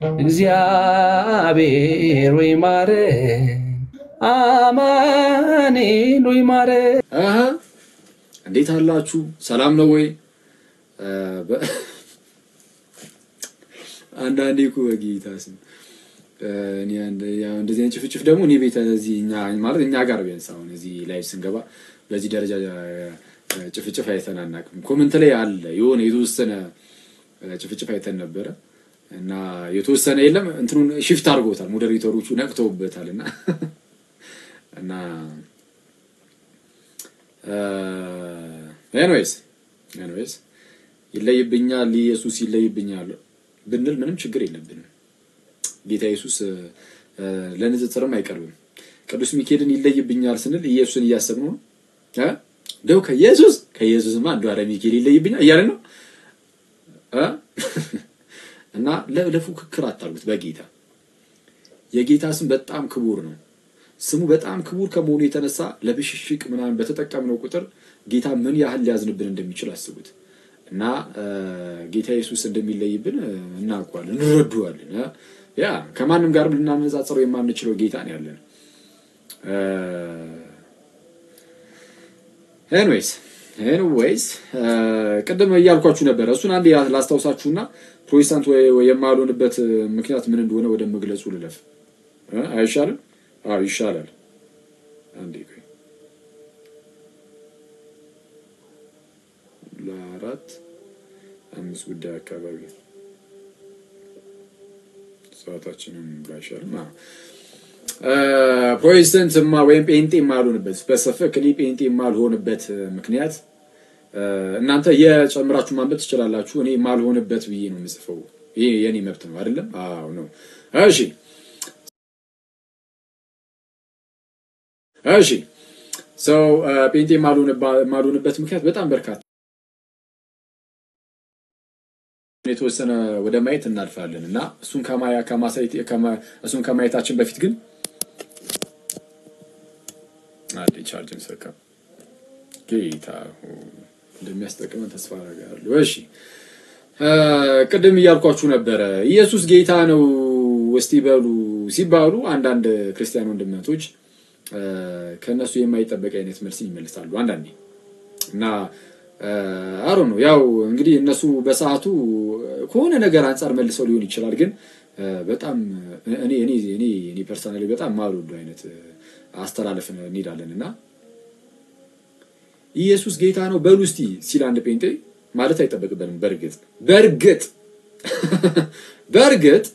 እግዚአብሔር ወይ ማረን አማኑኤል ወይ ማረን። እንዴት አላችሁ? ሰላም ነው ወይ? አንዳንዴ እኮ በጌታ ስም እኔ እንደዚህ አይነት ጭፍጭፍ ደግሞ እኔ ቤት እዚህ እኛ ጋር ቢያንስ አሁን እዚህ ላይቭ ስንገባ በዚህ ደረጃ ጭፍጭፍ አይተን አናውቅም። ኮሜንት ላይ አለ የሆነ የተወሰነ ጭፍጭፍ አይተን ነበረ እና የተወሰነ የለም እንትኑን shift አድርጎታል ሞዴሬተሮቹ ነቅተውበታልና እና anyways ይለይብኛል ኢየሱስ ይለይብኛል ብንል ምንም ችግር የለብንም። ጌታ ኢየሱስ ለንጽጽርም አይቀርብም። ቅዱስ ሚካኤልን ይለይብኛል ስንል ኢየሱስን እያሰብነው ነው ደው ከኢየሱስማ አንዱ አረ ሚካኤል ይለይብኛል እያልን ነው እና ለፉክክር አታርጉት። በጌታ የጌታ ስም በጣም ክቡር ነው። ስሙ በጣም ክቡር ከመሆኑ የተነሳ ለብሽሽቅ ምናምን በተጠቀምነው ቁጥር ጌታ ምን ያህል ሊያዝንብን እንደሚችል አስቡት። እና ጌታ ኢየሱስ እንደሚለይብን እናውቃለን እንረዳዋለን። ያ ከማንም ጋር ልናነጻጽረው የማንችለው ጌታ ነው ያለን። anyways ቀደም ያልኳችሁ ነበር እሱን አንዴ ላስታውሳችሁና ፕሮቴስታንት ወይ የማልሆንበት ምክንያት ምን እንደሆነ ወደ መግለጹ ልለፍ። አይሻልም? አዎ ይሻላል። አንዴ ቆይ ለአራት አምስት ጉዳይ አካባቢ ሰዓታችንን ባይሻልም ፕሮቴስታንት ወይም ጴንጤ የማልሆንበት ስፔሲፊካሊ ጴንጤ የማልሆንበት ምክንያት እናንተ የጨምራችሁ ማንበብ ትችላላችሁ። እኔ የማልሆንበት ብዬ ነው የምጽፈው። ይሄ የኔ መብት ነው አይደለም? አዎ ነው። እሺ so ጴንጤ የማልሆንበት ምክንያት በጣም በርካታ የተወሰነ ወደ ማየት እናልፋለንና እሱን ከማየታችን በፊት ግን አንዴ ቻርጅን ሰካ ጌታ እንደሚያስጠቅመን ተስፋ አደርጋለሁ። እሺ ቅድም ያልኳችሁ ነበር ኢየሱስ ጌታ ነው እስቲ በሉ ሲባሉ አንዳንድ ክርስቲያን ወንድሞች ከነሱ የማይጠበቅ አይነት መልስ ይመልሳሉ አንዳንዴ እና አሮ ነው ያው እንግዲህ እነሱ በሰዓቱ ከሆነ ነገር አንፃር መልሰው ሊሆን ይችላል። ግን በጣም እኔ ፐርሰናሊ በጣም ማልወዱ አይነት አስተላለፍ እንሄዳለንና ኢየሱስ ጌታ ነው በሉ እስቲ ሲል አንድ ጴንጤ ማለት አይጠበቅብንም። በርግጥ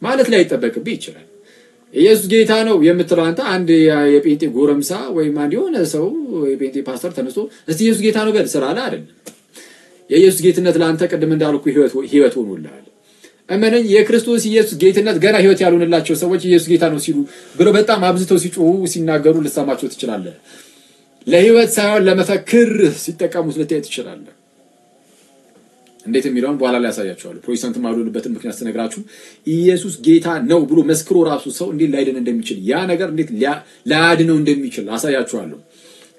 ማለት ላይ አይጠበቅብኝ ይችላል። ኢየሱስ ጌታ ነው የምትለው አንተ አንድ የጴንጤ ጎረምሳ ወይም አንድ የሆነ ሰው የጴንጤ ፓስተር ተነስቶ እስቲ ኢየሱስ ጌታ ነው በል ስላለ አይደለም። የኢየሱስ ጌትነት ለአንተ ቀደም እንዳልኩ ህይወት ሆኖልሃል። እመነኝ የክርስቶስ ኢየሱስ ጌትነት ገና ህይወት ያልሆነላቸው ሰዎች ኢየሱስ ጌታ ነው ሲሉ ብለው በጣም አብዝተው ሲጮሁ ሲናገሩ ልሰማቸው ትችላለህ። ለህይወት ሳይሆን ለመፈክር ሲጠቀሙት ልታይ ትችላለህ። እንዴት የሚለውን በኋላ ላይ ያሳያቸዋለሁ። ፕሮቴስታንት ማሉልበትን ምክንያት ተነግራችሁ ኢየሱስ ጌታ ነው ብሎ መስክሮ ራሱ ሰው እንዴት ላይድን እንደሚችል ያ ነገር እንዴት ላያድነው እንደሚችል አሳያችኋለሁ።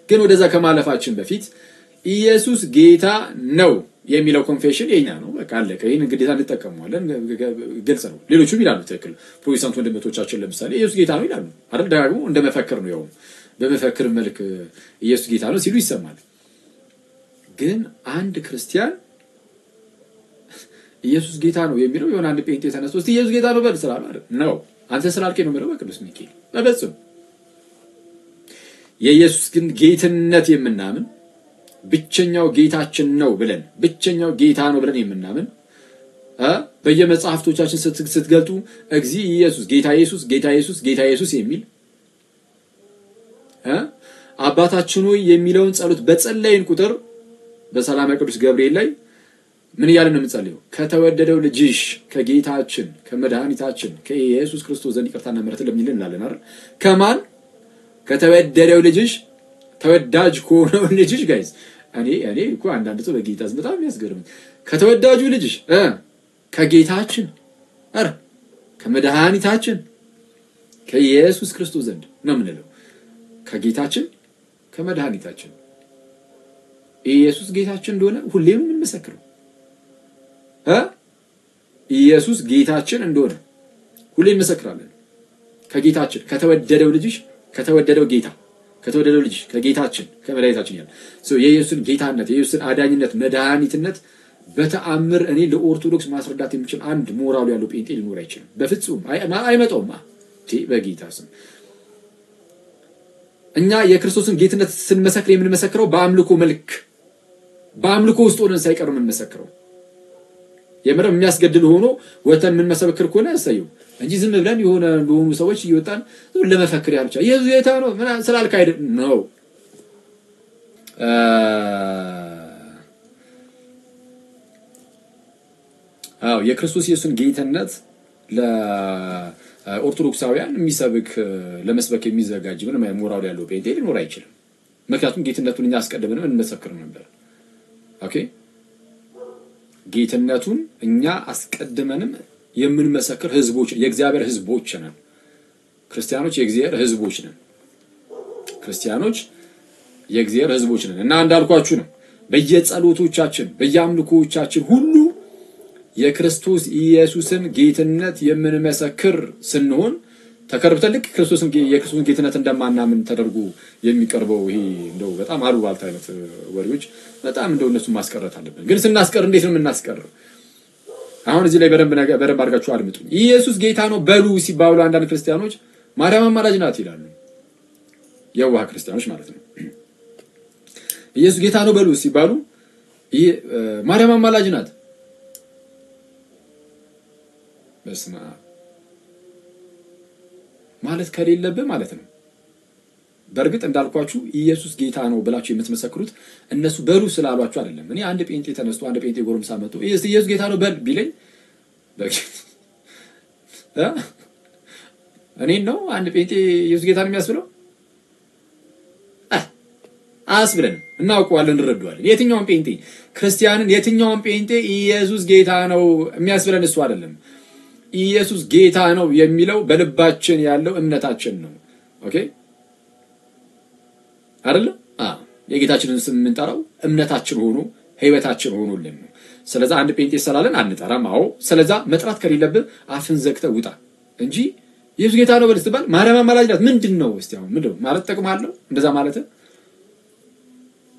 ግን ወደዛ ከማለፋችን በፊት ኢየሱስ ጌታ ነው የሚለው ኮንፌሽን የኛ ነው። በቃ አለቀ። ይሄን ግዴታ እንጠቀመዋለን። ግልጽ ነው። ሌሎቹም ይላሉ ትክክል። ፕሮቴስታንት ወንድሞቻችን ለምሳሌ ኢየሱስ ጌታ ነው ይላሉ አይደል? ደግሞ እንደመፈክር ነው ያው በመፈክር መልክ ኢየሱስ ጌታ ነው ሲሉ ይሰማል። ግን አንድ ክርስቲያን ኢየሱስ ጌታ ነው የሚለው የሆነ አንድ ጴንጤ ተነስቶ እስቲ ኢየሱስ ጌታ ነው በል ስላለ አይደል ነው አንተ ስላልከኝ ነው የሚለው በቅዱስ ሚካኤል በበጽም የኢየሱስ ግን ጌትነት የምናምን ብቸኛው ጌታችን ነው ብለን ብቸኛው ጌታ ነው ብለን የምናምን በየመጽሐፍቶቻችን ስትገልጡ እግዚ ኢየሱስ ጌታ ኢየሱስ የሚል አባታችን ሆይ የሚለውን ጸሎት በጸለይን ቁጥር በሰላም ቅዱስ ገብርኤል ላይ ምን ያለን ነው የምንጸልየው? ከተወደደው ልጅሽ ከጌታችን ከመድኃኒታችን ከኢየሱስ ክርስቶስ ዘንድ ይቅርታና ምሕረት ለምንልን እንላለን አይደል? ከማን ከተወደደው ልጅሽ ተወዳጅ ከሆነው ልጅሽ ጋይስ እኔ እኮ አንዳንድ ሰው በጌታ ዝም በጣም ያስገርም ከተወዳጁ ልጅሽ ከጌታችን ከመድኃኒታችን ከኢየሱስ ክርስቶስ ዘንድ ነው የምንለው። ከጌታችን ከመድኃኒታችን ኢየሱስ ጌታችን እንደሆነ ሁሌም እንመሰክረው ኢየሱስ ጌታችን እንደሆነ ሁሌ እንመሰክራለን። ከጌታችን ከተወደደው ልጅሽ ከተወደደው ጌታ ከተወደደው ልጅ ከጌታችን ከመድኃኒታችን ያለ የኢየሱስን ጌታነት የኢየሱስን አዳኝነት መድኃኒትነት በተአምር እኔ ለኦርቶዶክስ ማስረዳት የሚችል አንድ ሞራሉ ያለው ጴንጤ ሊኖር አይችልም። በፍጹም አይመጣውም። በጌታ ስም እኛ የክርስቶስን ጌትነት ስንመሰክር የምንመሰክረው በአምልኮ መልክ በአምልኮ ውስጥ ሆነን ሳይቀር የምንመሰክረው የምንም የሚያስገድል ሆኖ ወተን ምን መሰከር ከሆነ ያሳየው እንጂ ዝም ብለን የሆነ ለሆኑ ሰዎች እየወጣን ለመፈክር ያልቻ ኢየሱስ ጌታ ነው ምን ስላልክ አይደል ነው። የክርስቶስ ኢየሱስን ጌትነት ለኦርቶዶክሳውያን የሚሰብክ ለመስበክ የሚዘጋጅ ምንም ሞራል ያለው ጴንጤ ሊኖር አይችልም። ምክንያቱም ጌትነቱን እኛ አስቀድመን እንመሰክር ነበር። ኦኬ ጌትነቱን እኛ አስቀድመንም የምንመሰክር ህዝቦች የእግዚአብሔር ህዝቦች ነን። ክርስቲያኖች የእግዚአብሔር ህዝቦች ነን። ክርስቲያኖች የእግዚአብሔር ህዝቦች ነን እና እንዳልኳችሁ ነው በየጸሎቶቻችን በየአምልኮቻችን ሁሉ የክርስቶስ ኢየሱስን ጌትነት የምንመሰክር ስንሆን ተከርብተልክ ክርስቶስን የክርስቶስን ጌትነት እንደማናምን ተደርጎ የሚቀርበው ይሄ እንደው በጣም አሉባልታ አይነት ወሬዎች በጣም እንደው እነሱ ማስቀረት አለብን። ግን ስናስቀር እንዴት ነው የምናስቀረው? አሁን እዚህ ላይ በደንብ አድርጋችሁ አድምጡኝ። ኢየሱስ ጌታ ነው በሉ ሲባሉ አንዳንድ ክርስቲያኖች ማርያም አማላጅ ናት ይላሉ። የዋህ ክርስቲያኖች ማለት ነው። ኢየሱስ ጌታ ነው በሉ ሲባሉ ማርያም አማላጅ ናት በስማ ማለት ከሌለብህ ማለት ነው። በርግጥ እንዳልኳችሁ ኢየሱስ ጌታ ነው ብላችሁ የምትመሰክሩት እነሱ በሉ ስላሏችሁ አይደለም። እኔ አንድ ጴንጤ ተነስቶ አንድ ጴንጤ ጎረምሳ መጥቶ ኢየሱስ ጌታ ነው በል ቢለኝ እኔ ነው አንድ ጴንጤ ኢየሱስ ጌታ ነው የሚያስብለው አስብለን እናውቀዋለን እንረዳዋለን። የትኛውም ጴንጤ ክርስቲያንን የትኛውም ጴንጤ ኢየሱስ ጌታ ነው የሚያስብለን እሱ አይደለም። ኢየሱስ ጌታ ነው የሚለው በልባችን ያለው እምነታችን ነው። ኦኬ አይደል? የጌታችንን ስም እንጠራው እምነታችን ሆኖ ህይወታችን ሆኖልን ነው። ስለዚህ አንድ ጴንጤ ሰላለን አንጠራም። ስለዚህ መጥራት ከሌለብህ አፍን ዘግተህ ውጣ እንጂ ኢየሱስ ጌታ ነው በልስ ተባል ማርያም አማላጅ ናት ምንድነው? እስቲ አሁን ምንድነው ማለት ተቀማለሁ እንደዛ ማለት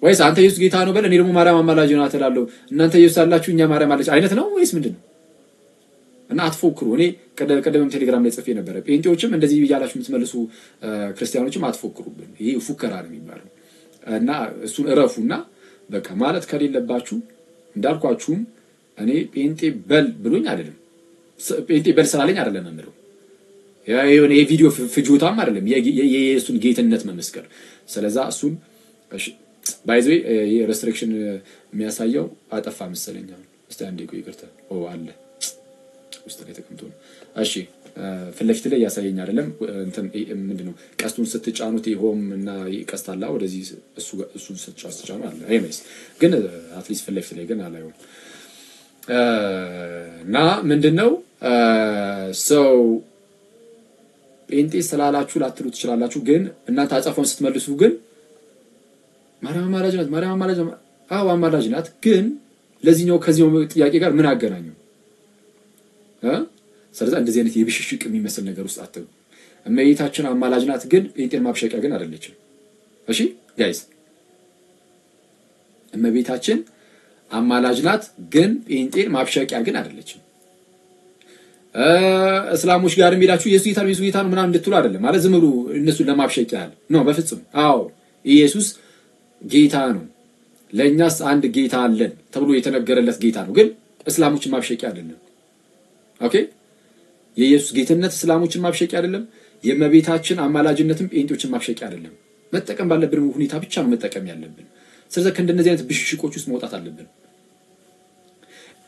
ወይስ አንተ ኢየሱስ ጌታ ነው በል እኔ ደግሞ ማርያም አማላጅ ናት እላለሁ እናንተ ኢየሱስ አላችሁ እኛ ማርያም አለች አይነት ነው ወይስ ምንድነው? እና አትፎክሩ። እኔ ቀደም ቴሌግራም ላይ ጽፌ ነበር ጴንጤዎችም እንደዚህ ይያላችሁ የምትመልሱ ክርስቲያኖችም አትፎክሩብን ይሄ ፉከራ ነው የሚባለው እና እሱን እረፉና በቃ ማለት ከሌለባችሁ እንዳልኳችሁም እኔ ጴንጤ በል ብሎኝ አይደለም ጴንጤ በል ስላለኝ አይደለም የምለው የሆነ የቪዲዮ ፍጆታም አይደለም የኢየሱስን ጌትነት መመስከር። ስለዚህ እሱን ባይዘ የሬስትሪክሽን የሚያሳየው አጠፋ መሰለኝ። እስቲ አንዴ ቆይ ይቅርታ አለ ውስጥ ላይ ተቀምጦ ነው። እሺ ፍለፊት ላይ ያሳየኝ አይደለም እንትን ምንድነው ቀስቱን ስትጫኑት ይሆም እና ይቀስታላ ወደዚህ እሱን ስትጫኑ አለ አይመስ ግን አትሊስት ፍለፊት ላይ ግን አላየው እና ምንድነው ሰው ጴንጤ ስላላችሁ ላትሉ ትችላላችሁ። ግን እናንተ አጻፈውን ስትመልሱ ግን ማርያም አማላጅ ናት አማላጅ ናት ግን ለዚህኛው ከዚህው ጥያቄ ጋር ምን አገናኘው? ስለዚህ እንደዚህ አይነት የብሽሽቅ የሚመስል ነገር ውስጥ አትገቡ። እመቤታችን አማላጅ ናት ግን ጴንጤን ማብሸቂያ ግን አይደለችም። እሺ ጋይስ እመቤታችን አማላጅ ናት ግን ጴንጤን ማብሸቂያ ግን አይደለችም። እስላሞች ጋር የሚላችሁ ኢየሱስ ጌታ ነው ምናምን እንድትሉ አይደለም ማለት ዝም ብሎ እነሱን ለማብሸቂያ ነው በፍጹም። ኢየሱስ ጌታ ነው ለኛስ አንድ ጌታ አለን ተብሎ የተነገረለት ጌታ ነው ግን እስላሞችን ማብሸቂያ አይደለም። ኦኬ የኢየሱስ ጌትነት እስላሞችን ማብሸቂያ አይደለም። የእመቤታችን አማላጅነትም ጴንጤዎችን ማብሸቂያ አይደለም። መጠቀም ባለብን ሁኔታ ብቻ ነው መጠቀም ያለብን። ስለዚህ ከእንደነዚህ አይነት ብሽሽቆች ውስጥ መውጣት አለብን።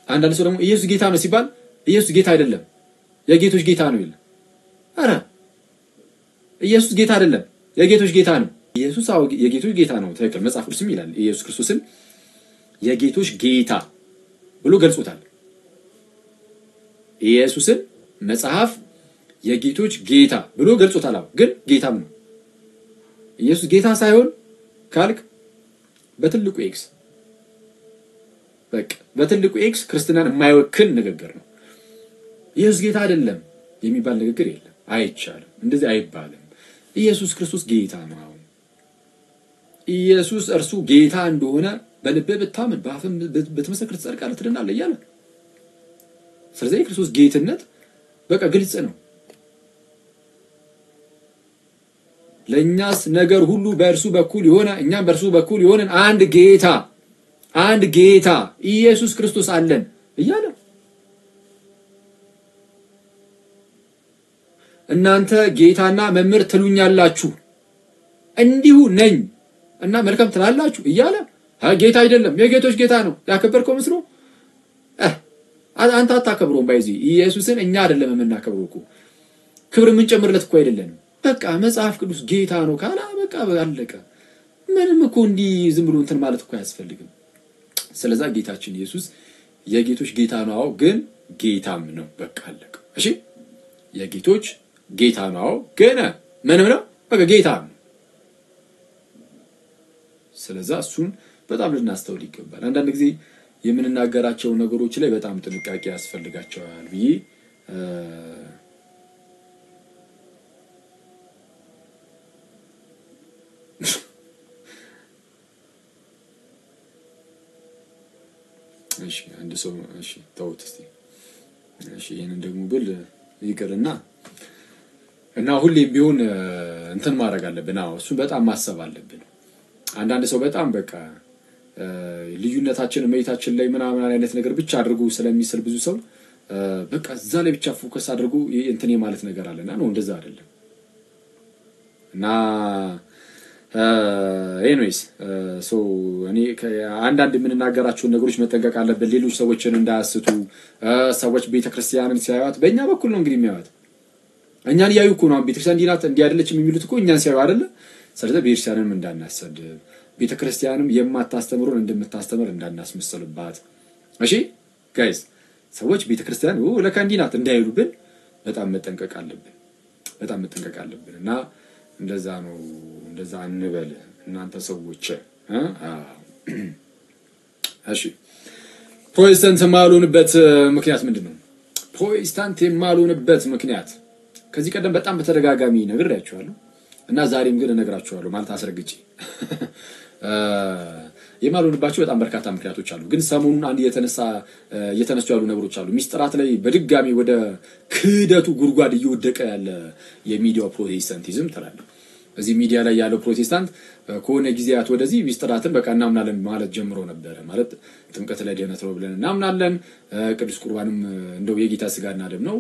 አንዳንድ ሰው ደግሞ ኢየሱስ ጌታ ነው ሲባል ኢየሱስ ጌታ አይደለም የጌቶች ጌታ ነው ይላል። አረ ኢየሱስ ጌታ አይደለም የጌቶች ጌታ ነው። ኢየሱስ የጌቶች ጌታ ነው ትክክል። መጽሐፍ ቅዱስም ይላል ኢየሱስ ክርስቶስን የጌቶች ጌታ ብሎ ገልጾታል። ኢየሱስን መጽሐፍ የጌቶች ጌታ ብሎ ገልጾታል። ግን ጌታም ነው። ኢየሱስ ጌታ ሳይሆን ካልክ በትልቁ ኤክስ በቃ በትልቁ ኤክስ ክርስትናን የማይወክል ንግግር ነው። ኢየሱስ ጌታ አይደለም የሚባል ንግግር የለም አይቻልም እንደዚህ አይባልም ኢየሱስ ክርስቶስ ጌታ ነው ኢየሱስ እርሱ ጌታ እንደሆነ በልብህ ብታምን በአፍም ብትመሰክር ትጸድቃለህ ትድናለህ ይላል ስለዚህ ክርስቶስ ጌትነት በቃ ግልጽ ነው ለኛስ ነገር ሁሉ በእርሱ በኩል ይሆና እኛም በእርሱ በኩል ይሆነን አንድ ጌታ ኢየሱስ ክርስቶስ አለን ይላል እናንተ ጌታና መምህር ትሉኛላችሁ እንዲሁ ነኝ እና መልካም ትላላችሁ ይላል ጌታ አይደለም የጌቶች ጌታ ነው ያከበርከው መስሎ አንተ አታከብሩም ባይዚ ኢየሱስን እኛ አይደለም የምናከብረው እኮ ክብር ምን ጨምርለት እኮ አይደለም በቃ መጽሐፍ ቅዱስ ጌታ ነው ካላ በቃ አለቀ ምንም እኮ እንዲ ዝም ብሎ እንትን ማለት እኮ ያስፈልግም ስለዚህ ጌታችን ኢየሱስ የጌቶች ጌታ ነው ግን ጌታም ነው በቃ አለቀ እሺ የጌቶች ጌታ ነው ግን ምንም ነው በቃ ጌታ ነው ስለዚህ እሱን በጣም ልናስተውል ይገባል አንዳንድ ጊዜ የምንናገራቸው ነገሮች ላይ በጣም ጥንቃቄ ያስፈልጋቸዋል ብዬ እሺ አንድ ሰው እሺ ተውት እስቲ እሺ ይሄንን ደግሞ ብል ይቀርና እና ሁሌም ቢሆን እንትን ማድረግ አለብን እሱ በጣም ማሰብ አለብን አንዳንድ ሰው በጣም በቃ ልዩነታችን መይታችን ላይ ምናምን አይነት ነገር ብቻ አድርጉ ስለሚስል ብዙ ሰው በቃ እዛ ላይ ብቻ ፎከስ አድርጉ እንትን ማለት ነገር አለና ነው እንደዛ አይደለም እና anyways so እኔ አንዳንድ የምንናገራቸው ነገሮች መጠንቀቅ አለብን ሌሎች ሰዎችን እንዳያስቱ ሰዎች ቤተክርስቲያንን ሲያዩት በእኛ በኩል ነው እንግዲህ የሚያዩት እኛን ያዩ እኮ ነው ቤተክርስቲያን ዲናት እንዲያደለችም የሚሉት እኮ እኛን ሲያዩ አይደለ ስለዚህ ቤተክርስቲያንን እንዳናሰድ ቤተክርስቲያንም የማታስተምሩን እንደምታስተምር እንዳናስመስልባት እሺ ጋይስ ሰዎች ቤተክርስቲያን ለካንዲናት እንዳይሉብን በጣም መጠንቀቅ አለብን እና እንደዛ ነው እንደዛ እንበል እናንተ ሰዎች እሺ ፕሮቴስታንት ማሉንበት ምክንያት ምንድነው ፕሮቴስታንት የማሉንበት ምክንያት ከዚህ ቀደም በጣም በተደጋጋሚ ነግሬያችኋለሁ እና ዛሬም ግን እነግራችኋለሁ ማለት አስረግጬ የማሉንባቸው በጣም በርካታ ምክንያቶች አሉ ግን ሰሞኑን አንድ የተነሱ ያሉ ነገሮች አሉ ሚስጥራት ላይ በድጋሚ ወደ ክህደቱ ጉርጓድ እየወደቀ ያለ የሚዲያው ፕሮቴስታንቲዝም ተላለ እዚህ ሚዲያ ላይ ያለው ፕሮቴስታንት ከሆነ ጊዜያት ወደዚህ ሚስጥራትን በቃ እናምናለን ማለት ጀምሮ ነበር ማለት ጥምቀት ላይ ደህነት ነው ብለን እናምናለን ቅዱስ ቁርባንም እንደው የጌታ ስጋና ደም ነው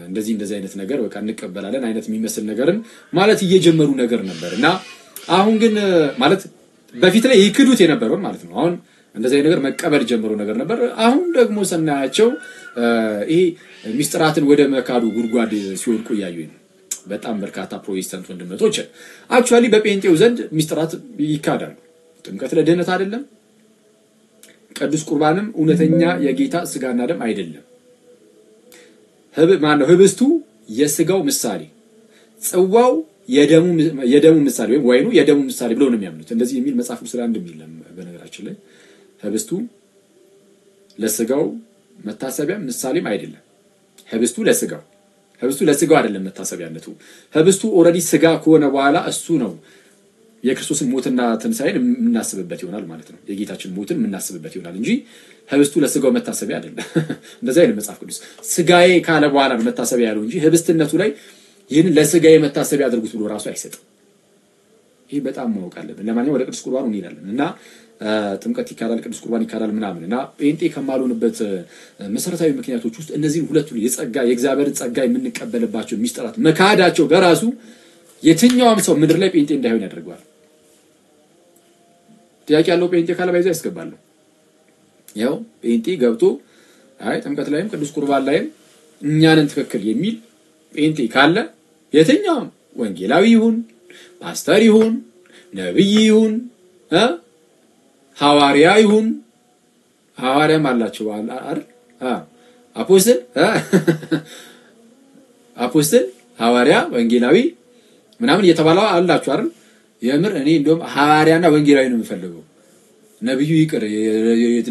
እንደዚህ አይነት ነገር በቃ እንቀበላለን አይነት የሚመስል ነገርን ማለት እየጀመሩ ነገር ነበርና አሁን ግን ማለት በፊት ላይ ይክዱት የነበረው ማለት ነው አሁን እንደዚህ ነገር መቀበል ጀምሮ ነገር ነበር አሁን ደግሞ ሰናያቸው ይሄ ሚስጥራትን ወደ መካዱ ጉርጓድ ሲወድቁ ያዩኝ በጣም በርካታ ፕሮቴስታንት ወንድሞች አክቹአሊ በጴንጤው ዘንድ ሚስጥራት ይካዳሉ ጥምቀት ለደህነት አይደለም ቅዱስ ቁርባንም እውነተኛ የጌታ ስጋና ደም አይደለም ህብስቱ የስጋው ምሳሌ ጽዋው የደሙ ምሳሌ ወይኑ የደሙ ምሳሌ ብለው ነው የሚያምኑት እንደዚህ የሚል መጽሐፍ ስለ አንድ የሚልም በነገራችን ላይ ህብስቱ ለስጋው መታሰቢያ ምሳሌም አይደለም ህብስቱ ለስጋው አይደለም መታሰቢያነቱ ህብስቱ ኦሬዲ ስጋ ከሆነ በኋላ እሱ ነው የክርስቶስን ሞትና ትንሳኤን እናስብበት ይሆናል ማለት ነው የጌታችን ሞትን እናስብበት ይሆናል እንጂ ህብስቱ ለስጋው መታሰቢያ አይደለም እንደዛ አይደለም መጽሐፍ ቅዱስ ስጋዬ ካለ በኋላ ነው መታሰቢያ ያለው እንጂ ህብስትነቱ ላይ ይሄን ለስጋዬ መታሰቢያ አድርጉት ብሎ ራሱ አይሰጥም ይሄ በጣም ማወቅ አለብን ለማንኛውም ወደ ቅዱስ ቁርባኑ እንሄዳለን እና ጥምቀት ይካዳል ቅዱስ ቁርባን ይካዳል ምናምንና ጴንጤ ከማሉንበት መሰረታዊ ምክንያቶች ውስጥ እነዚህን ሁለቱን የጸጋ የእግዚአብሔር ጸጋ የምንቀበልባቸው ሚስጥራት መካዳቸው በራሱ የትኛውም ሰው ምድር ላይ ጴንጤ እንዳይሆን ያደርጋል ጥያቄ ያለው ጴንጤ ካለ ባይዛ ያስገባሉ ያው ጴንጤ ገብቶ አይ ጥምቀት ላይም ቅዱስ ቁርባን ላይም እኛንን ትክክል የሚል ጴንጤ ካለ የትኛውም ወንጌላዊ ይሁን ፓስተር ይሁን ነብይ ይሁን ሐዋርያ ይሁን ሐዋርያም አላቸው አይደል አፖስቶል ሐዋርያ ወንጌላዊ ምናምን እየተባለው አላችሁ አይደል የምር እኔ እንደውም ሐዋርያና ወንጌላዊ ነው የምፈልገው ነብዩ ይቅር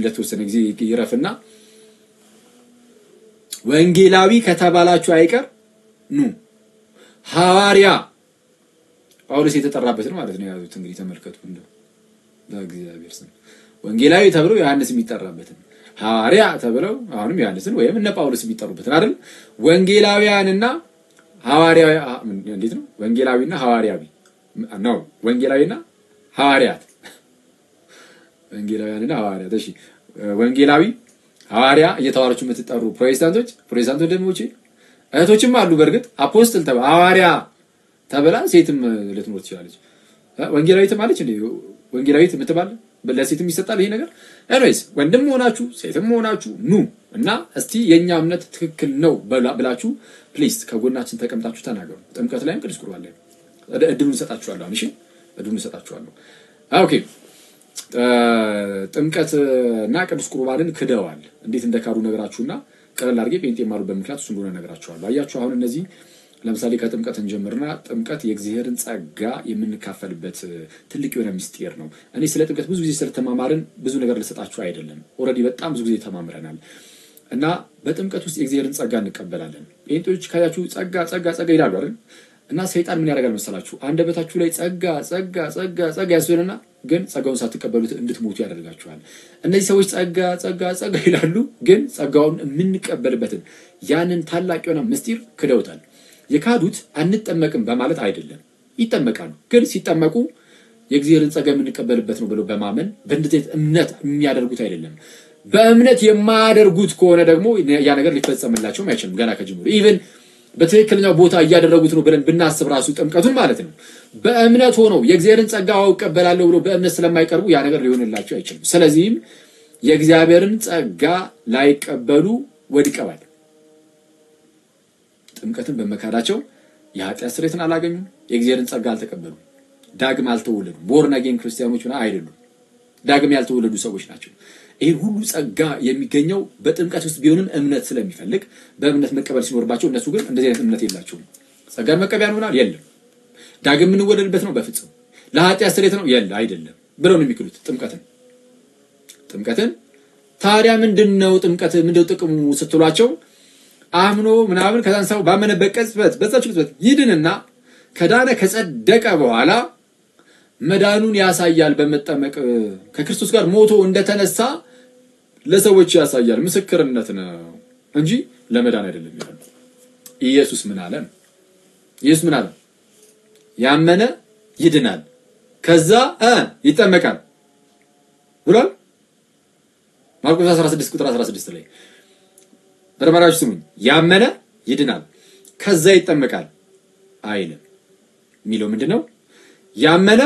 ለተወሰነ ጊዜ ይረፍና ወንጌላዊ ከተባላችሁ አይቀር ኑ ሐዋርያ ጳውሎስ የተጠራበት ነው ማለት ነው ያዙት እንግዲህ ተመልከቱ እንደው በእግዚአብሔር ስም ወንጌላዊ ተብሎ ዮሐንስ የሚጠራበት ሐዋርያ ተብለው አሁንም ዮሐንስን ወይም እነ ጳውሎስ የሚጠሩበት አይደል ወንጌላዊያንና ሐዋርያዊ እንዴት ነው ወንጌላዊና ሐዋርያዊ ነው ወንጌላዊና ሐዋርያት ወንጌላዊያንና ሐዋርያት እሺ ወንጌላዊ ሐዋርያ እየተዋራችሁ የምትጠሩ ፕሮቴስታንቶች ደግሞ እህቶችም አሉ በርግጥ አፖስቶል ተባ ሐዋርያ ተብላ ሴትም ልትኖር ትችላለች ወንጌላዊት ማለት እንዴ ወንጌላዊት የምትባል ለሴትም ይሰጣል ይሄ ነገር anyways ወንድም ሆናችሁ ሴትም ሆናችሁ ኑ እና እስቲ የኛ እምነት ትክክል ነው ብላችሁ ፕሊዝ ከጎናችን ተቀምጣችሁ ተናገሩ ጥምቀት ላይም ቅዱስ ቁርባን ላይ እድሉን ሰጣችኋለሁ እሺ እድሉን ሰጣችኋለሁ ኦኬ ጥምቀት እና ቅዱስ ቁርባንን ክደዋል እንዴት እንደካሩ ነገራችሁና ቀለል አድርጌ ጴንጤ ማሩ በመክላት እሱ እንደሆነ ነገራችኋለሁ አያችሁ አሁን እነዚህ ለምሳሌ ከጥምቀት እንጀምርና ጥምቀት የእግዚአብሔርን ጸጋ የምንካፈልበት ትልቅ የሆነ ምስጢር ነው እኔ ስለ ጥምቀት ብዙ ጊዜ ስለተማማርን ብዙ ነገር ልሰጣችሁ አይደለም ኦሬዲ በጣም ብዙ ጊዜ ተማምረናል እና በጥምቀት ውስጥ የእግዚአብሔርን ጸጋ እንቀበላለን ጴንጤዎች ካያችሁ ጸጋ ይላሉ አይደል እና ሰይጣን ምን ያደርጋል መሰላችሁ አንደበታችሁ ላይ ጸጋ ያስወነና ግን ጸጋውን ሳትቀበሉት እንድትሞቱ ያደርጋችኋል እነዚህ ሰዎች ጸጋ ይላሉ ግን ጸጋውን የምንቀበልበትን ያንን ታላቅ የሆነ ምስጢር ክደውታል የካዱት አንጠመቅም በማለት አይደለም ይጠመቃሉ ግን ሲጠመቁ የእግዚአብሔርን ጸጋ የምንቀበልበት ነው ብለው በማመን በእንደዚህ እምነት የሚያደርጉት አይደለም በእምነት የማያደርጉት ከሆነ ደግሞ ያ ነገር ሊፈጸምላቸው አይችልም ገና ከጅምሩ ኢቭን በትክክለኛው ቦታ ያደረጉት ነው ብለን ብናስብ ራሱ ጥምቀቱን ማለት ነው በእምነት ሆነው የእግዚአብሔርን ጸጋ አውቀበላለሁ ብለው በእምነት ስለማይቀርቡ ያ ነገር ሊሆንላቸው አይችልም ስለዚህ የእግዚአብሔርን ጸጋ ላይቀበሉ ወድቀዋል ጥምቀትን በመካዳቸው የኃጢአት ስርየትን አላገኙም የእግዚአብሔርን ጸጋ አልተቀበሉም ዳግም አልተወለዱ ቦርን አጌን ክርስቲያኖች አይደሉም ዳግም ያልተወለዱ ሰዎች ናቸው ይሄ ሁሉ ጸጋ የሚገኘው በጥምቀት ውስጥ ቢሆንም እምነት ስለሚፈልግ በእምነት መቀበል ሲኖርባቸው እነሱ ግን እንደዚህ አይነት እምነት የላቸውም ጸጋ መቀበያ ነው አይደለም ዳግም እንወለድበት ነው በፍጹም ለኃጢአት ስርየት ነው አይደለም ብለው ነው የሚክሉት ጥምቀትን ታዲያ ምንድነው ጥምቀት ምንድነው ጥቅሙ ስትሏቸው አምኖ ምናምን ከዛንሳው ባመነበት ቅጽበት በዛች ቅጽበት ይድንና ከዳነ ከጸደቀ በኋላ መዳኑን ያሳያል በመጠመቅ ከክርስቶስ ጋር ሞቶ እንደተነሳ ለሰዎች ያሳያል ምስክርነት ነው እንጂ ለመዳን አይደለም ይላል ኢየሱስ ምን አለ ያመነ ይድናል ከዛ ይጠመቃል ብሏል ማርቆስ 16 ቁጥር 16 ላይ በረመራችሁ ስሙኝ ያመነ ይድናል ከዛ ይጠመቃል አይልም ሚለው ምንድነው ያመነ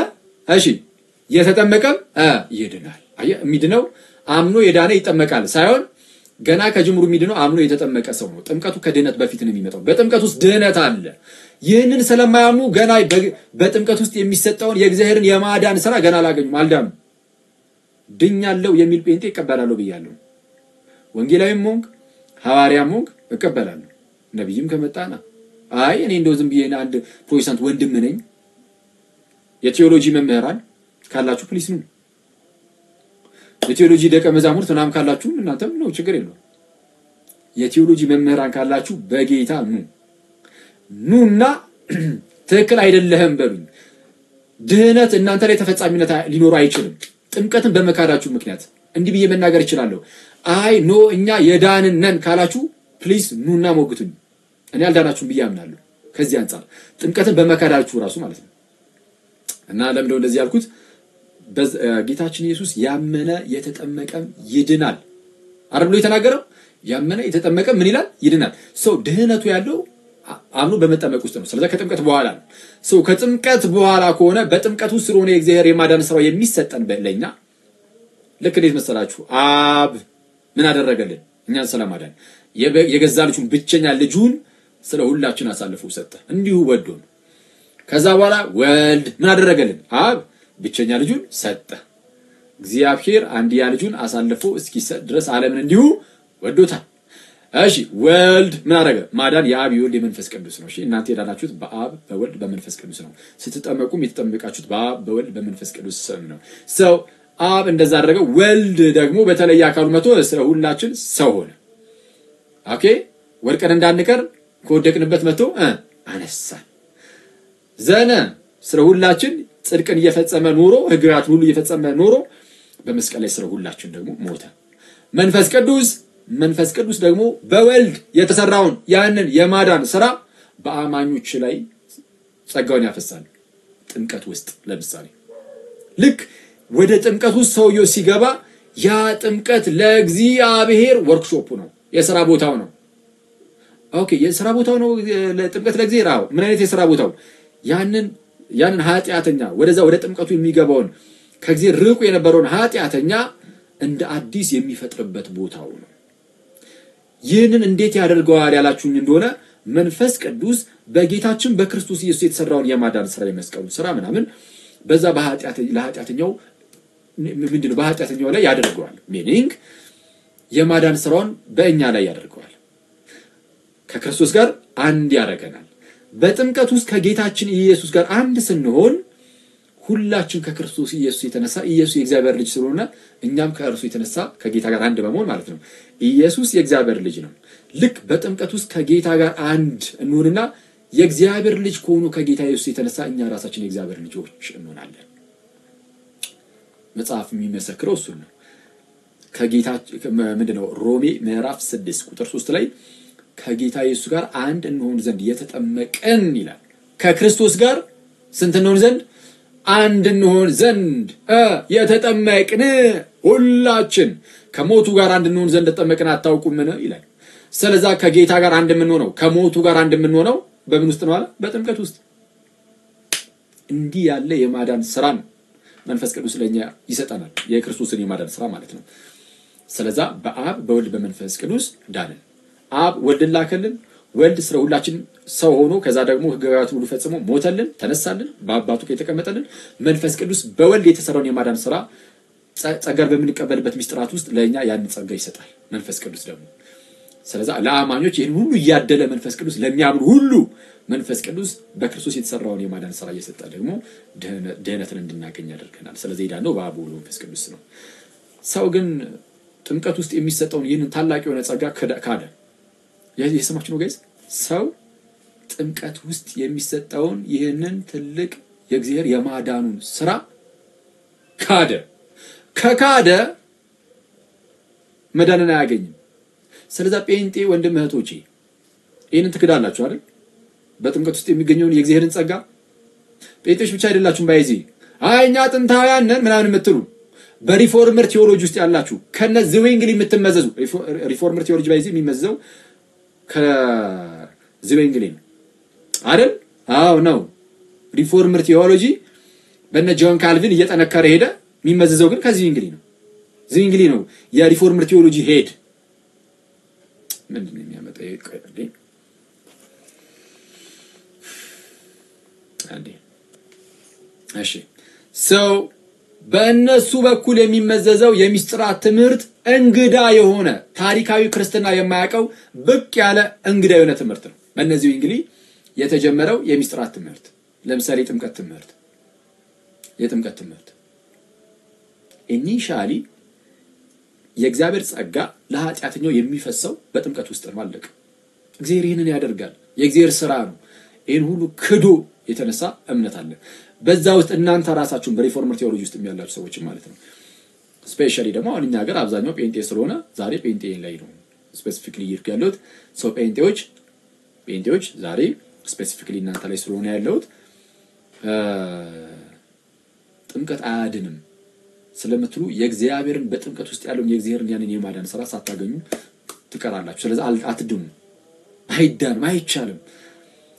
እሺ የተጠመቀም ይድናል የሚድነው አምኖ የዳነ ይጠመቃል ሳይሆን ገና ከጅምሩ የሚድነው አምኖ የተጠመቀ ሰው ነው ጥምቀቱ ከድህነት በፊት ነው የሚመጣው በጥምቀት ውስጥ ድህነት አለ ይህንን ስለማያምኑ ገና በጥምቀት ውስጥ የሚሰጠውን የእግዚአብሔርን የማዳን ሥራ ገና አላገኙም አልዳኑ ድኛለው የሚል ጴንጤ ይቀበላሉ ብያለሁ ወንጌላዊም ሞንክ ሐዋርያም ሞንክ ይቀበላሉ ነብይም ከመጣና አይ እኔ እንደው ዝም ብዬ አንድ ፕሮቴስታንት ወንድም ነኝ የቴዎሎጂ መምህራን ካላችሁ ፕሊስ ኑ የቴዎሎጂ ደቀ መዛሙርት ምናምን ካላችሁ እናንተም ነው ችግር የለውም የቴዎሎጂ መምህራን ካላችሁ በጌታ ኑና ትክክል አይደለህም በሉኝ ድህነት እናንተ ላይ ተፈጻሚነት ሊኖር አይችልም ጥምቀትን በመካዳችሁ ምክንያት እንዲህ ብዬ መናገር ይችላል አይ ኖ እኛ የዳንን ነን ካላችሁ ፕሊስ ኑና ሞግቱኝ እኔ አልዳናችሁም ብዬ አምናለሁ ከዚህ አንፃር ጥምቀትን በመካዳችሁ ራሱ ማለት ነው እና ለምንድነው እንደዚህ ያልኩት ጌታችን ኢየሱስ ያመነ የተጠመቀም ይድናል አረብሎ የተናገረው ያመነ የተጠመቀ ምን ይላል ይድናል ሰው ድህነቱ ያለው አምኖ በመጠመቅ ውስጥ ነው ስለዚህ ከጥምቀት በኋላ ነው ሰው ከጥምቀት በኋላ ከሆነ በጥምቀት ውስጥ ሆነ የእግዚአብሔር የማዳን ሥራው የሚሰጠን በለኛ ልክ እንዴት መሰላችሁ አብ ምን አደረገልን እኛን ስለማዳን የገዛ ልጁን ብቸኛ ልጁን ስለ ሁላችን አሳልፎ ሰጠ እንዲሁ ወዶን ከዛ በኋላ ወልድ ምን አደረገልን አብ ብቸኛ ልጁን ሰጠ እግዚአብሔር አንድያ ልጁን አሳልፎ እስኪሰጥ ድረስ ዓለምን እንዲሁ ወዶታል እሺ ወልድ ምን አደረገ ማዳን የአብ የወልድ የመንፈስ ቅዱስ ነው እሺ እናንተ የዳናችሁት በአብ በወልድ በመንፈስ ቅዱስ ነው ስትጠመቁም የተጠመቃችሁት በአብ በወልድ በመንፈስ ቅዱስ ስም ነው ሰው አብ እንደዛ አደረገ ወልድ ደግሞ በተለየ አካሉ መጥቶ ስለ ሁላችን ሰው ሆነ ኦኬ ወድቀን እንዳንቀር ከወደቅንበት መጥቶ አነሳን። ዘነ ስለ ሁላችን ጽድቅን እየፈጸመ ኖሮ ሕግጋት ሁሉ እየፈጸመ ኖሮ በመስቀል ላይ ስለ ሁላችን ደግሞ ሞተ። መንፈስ ቅዱስ ደግሞ በወልድ የተሰራውን ያንን የማዳን ሥራ በአማኞች ላይ ጸጋውን ያፈሳል። ጥምቀት ውስጥ ለምሳሌ ልክ ወደ ጥምቀት ውስጥ ሰውየው ሲገባ ያ ጥምቀት ለእግዚአብሔር ወርክሾፑ ነው፣ የሥራ ቦታው ነው። ኦኬ የሥራ ቦታው ነው ለጥምቀት ለእግዚአብሔር። አዎ ምን አይነት የሥራ ቦታው? ያንን ኃጢአተኛ ወደ ጥምቀቱ የሚገባውን ከእግዚአብሔር ርቁ የነበረውን ኃጢአተኛ እንደ አዲስ የሚፈጥርበት ቦታው ነው። ይህንን እንዴት ያደርገዋል ያላችሁኝ እንደሆነ መንፈስ ቅዱስ በጌታችን በክርስቶስ ኢየሱስ የተሰራውን የማዳን ሥራ የመስቀሉ ሥራ ምናምን በዛ ለኃጢአተኛው ምንድነው በኃጢአተኛው ላይ ያደርገዋል። ሚኒንግ የማዳን ሥራውን በእኛ ላይ ያደርገዋል። ከክርስቶስ ጋር አንድ ያደርገናል። በጥምቀት ውስጥ ከጌታችን ኢየሱስ ጋር አንድ ስንሆን ሁላችን ከክርስቶስ ኢየሱስ የተነሳ ኢየሱስ የእግዚአብሔር ልጅ ስለሆነ እኛም ከእርሱ የተነሳ ከጌታ ጋር አንድ በመሆን ማለት ነው። ኢየሱስ የእግዚአብሔር ልጅ ነው። ልክ በጥምቀት ውስጥ ከጌታ ጋር አንድ እንሆንና የእግዚአብሔር ልጅ ከሆኑ ከጌታ ኢየሱስ የተነሳ እኛ ራሳችን የእግዚአብሔር ልጆች እንሆናለን። መጽሐፍ የሚመሰክረው እሱ ነው። ከጌታ ምንድነው ሮሜ ምዕራፍ 6 ቁጥር 3 ላይ ከጌታ ኢየሱስ ጋር አንድ እንሆን ዘንድ የተጠመቀን ይላል። ከክርስቶስ ጋር ስንት እንሆን ዘንድ? አንድ እንሆን ዘንድ የተጠመቅን ሁላችን ከሞቱ ጋር አንድ እንሆን ዘንድ ተጠመቅን አታውቁምን ይላል። ስለዛ ከጌታ ጋር አንድ የምንሆነው ከሞቱ ጋር አንድ የምንሆነው በምን ውስጥ ነው አለ? በጥምቀት ውስጥ። እንዲህ ያለ የማዳን ሥራን መንፈስ ቅዱስ ለኛ ይሰጠናል። የክርስቶስን የማዳን ሥራ ማለት ነው። ስለዛ በአብ በወልድ በመንፈስ ቅዱስ ዳንን። አብ ወልድን ላከልን። ወልድ ስለ ሁላችን ሰው ሆኖ ከዛ ደግሞ ሕግጋቱን ሁሉ ፈጽሞ ሞተልን፣ ተነሳልን፣ በአባቱ ከተቀመጠልን። መንፈስ ቅዱስ በወልድ የተሰራውን የማዳን ሥራ ጸጋን በምንቀበልበት ምስጢራት ውስጥ ለኛ ያን ጸጋ ይሰጣል መንፈስ ቅዱስ ደግሞ። ስለዛ ለአማኞች ይሄን ሁሉ ያደለ መንፈስ ቅዱስ ለሚያምኑ ሁሉ መንፈስ ቅዱስ በክርስቶስ የተሰራውን የማዳን ሥራ እየሰጠ ደግሞ ድህነትን እንድናገኝ ያደርገናል። ስለዚህ ዳነው በአብ ወልድ መንፈስ ቅዱስ ነው። ሰው ግን ጥምቀት ውስጥ የሚሰጠውን ይህንን ታላቅ የሆነ ጸጋ ካደ። የሰማችሁ ነው ጋይስ? ሰው ጥምቀት ውስጥ የሚሰጠውን ይህንን ትልቅ የእግዚአብሔር የማዳኑን ሥራ ከካደ መዳንን አያገኝም። ስለዛ ጴንጤ ወንድም እህቶቼ ይህንን ትክዳላችሁ አይደል? በጥምቀት ውስጥ የሚገኘውን የእግዚአብሔርን ጸጋ። ጴንጤዎች ብቻ አይደላችሁም። ባይዚ እኛ ጥንታውያን ነን ምናምን የምትሉ በሪፎርመር ቲዮሎጂ ውስጥ ያላችሁ ከነ ዝዌንግሊ የምትመዘዙ ሪፎርመር ቲዮሎጂ ባይዚ የሚመዘዘው ከዝዌንግሊ ነው አይደል? አዎ ነው። ሪፎርመር ቲዮሎጂ በነ ጆን ካልቪን እየጠነከረ ሄደ። የሚመዘዘው ግን ከዝዌንግሊ ነው። ዝዌንግሊ ነው የሪፎርመር ቲዮሎጂ ሄድ። ምንድነው የሚያመጣው? እሺ ሰው በእነሱ በኩል የሚመዘዘው የሚስጥራት ትምህርት እንግዳ የሆነ ታሪካዊ ክርስትና የማያውቀው ብቅ ያለ እንግዳ የሆነ ትምህርት ነው። በእነዚህ እንግዲህ የተጀመረው የሚስጥራት ትምህርት ለምሳሌ የጥምቀት ትምህርት ኢኒሻሊ የእግዚአብሔር ጸጋ ለኃጢአተኛው የሚፈሰው በጥምቀት ውስጥ ነው። አለቀ። እግዚአብሔር ይህንን ያደርጋል። የእግዚአብሔር ሥራ ነው። ይህን ሁሉ ክዶ የተነሳ እምነት አለ። በዛ ውስጥ እናንተ ራሳችሁን በሪፎርመር ቲዮሎጂ ውስጥ የሚያላችሁ ሰዎች ማለት ነው። ስፔሻሊ ደግሞ አሁን እኛ ሀገር አብዛኛው ጴንጤ ስለሆነ ዛሬ ጴንጤ ላይ ነው ስፔሲፊክሊ ይርክ ያለሁት። ሶ ጴንጤዎች ዛሬ ስፔሲፊክሊ እናንተ ላይ ስለሆነ ያለሁት ጥምቀት አያድንም ስለምትሉ የእግዚአብሔርን በጥምቀት ውስጥ ያለውን የእግዚአብሔርን ያንን የማዳን ሥራ ሳታገኙ ትቀራላችሁ። ስለዚህ አትድኑ፣ አይዳንም፣ አይቻልም።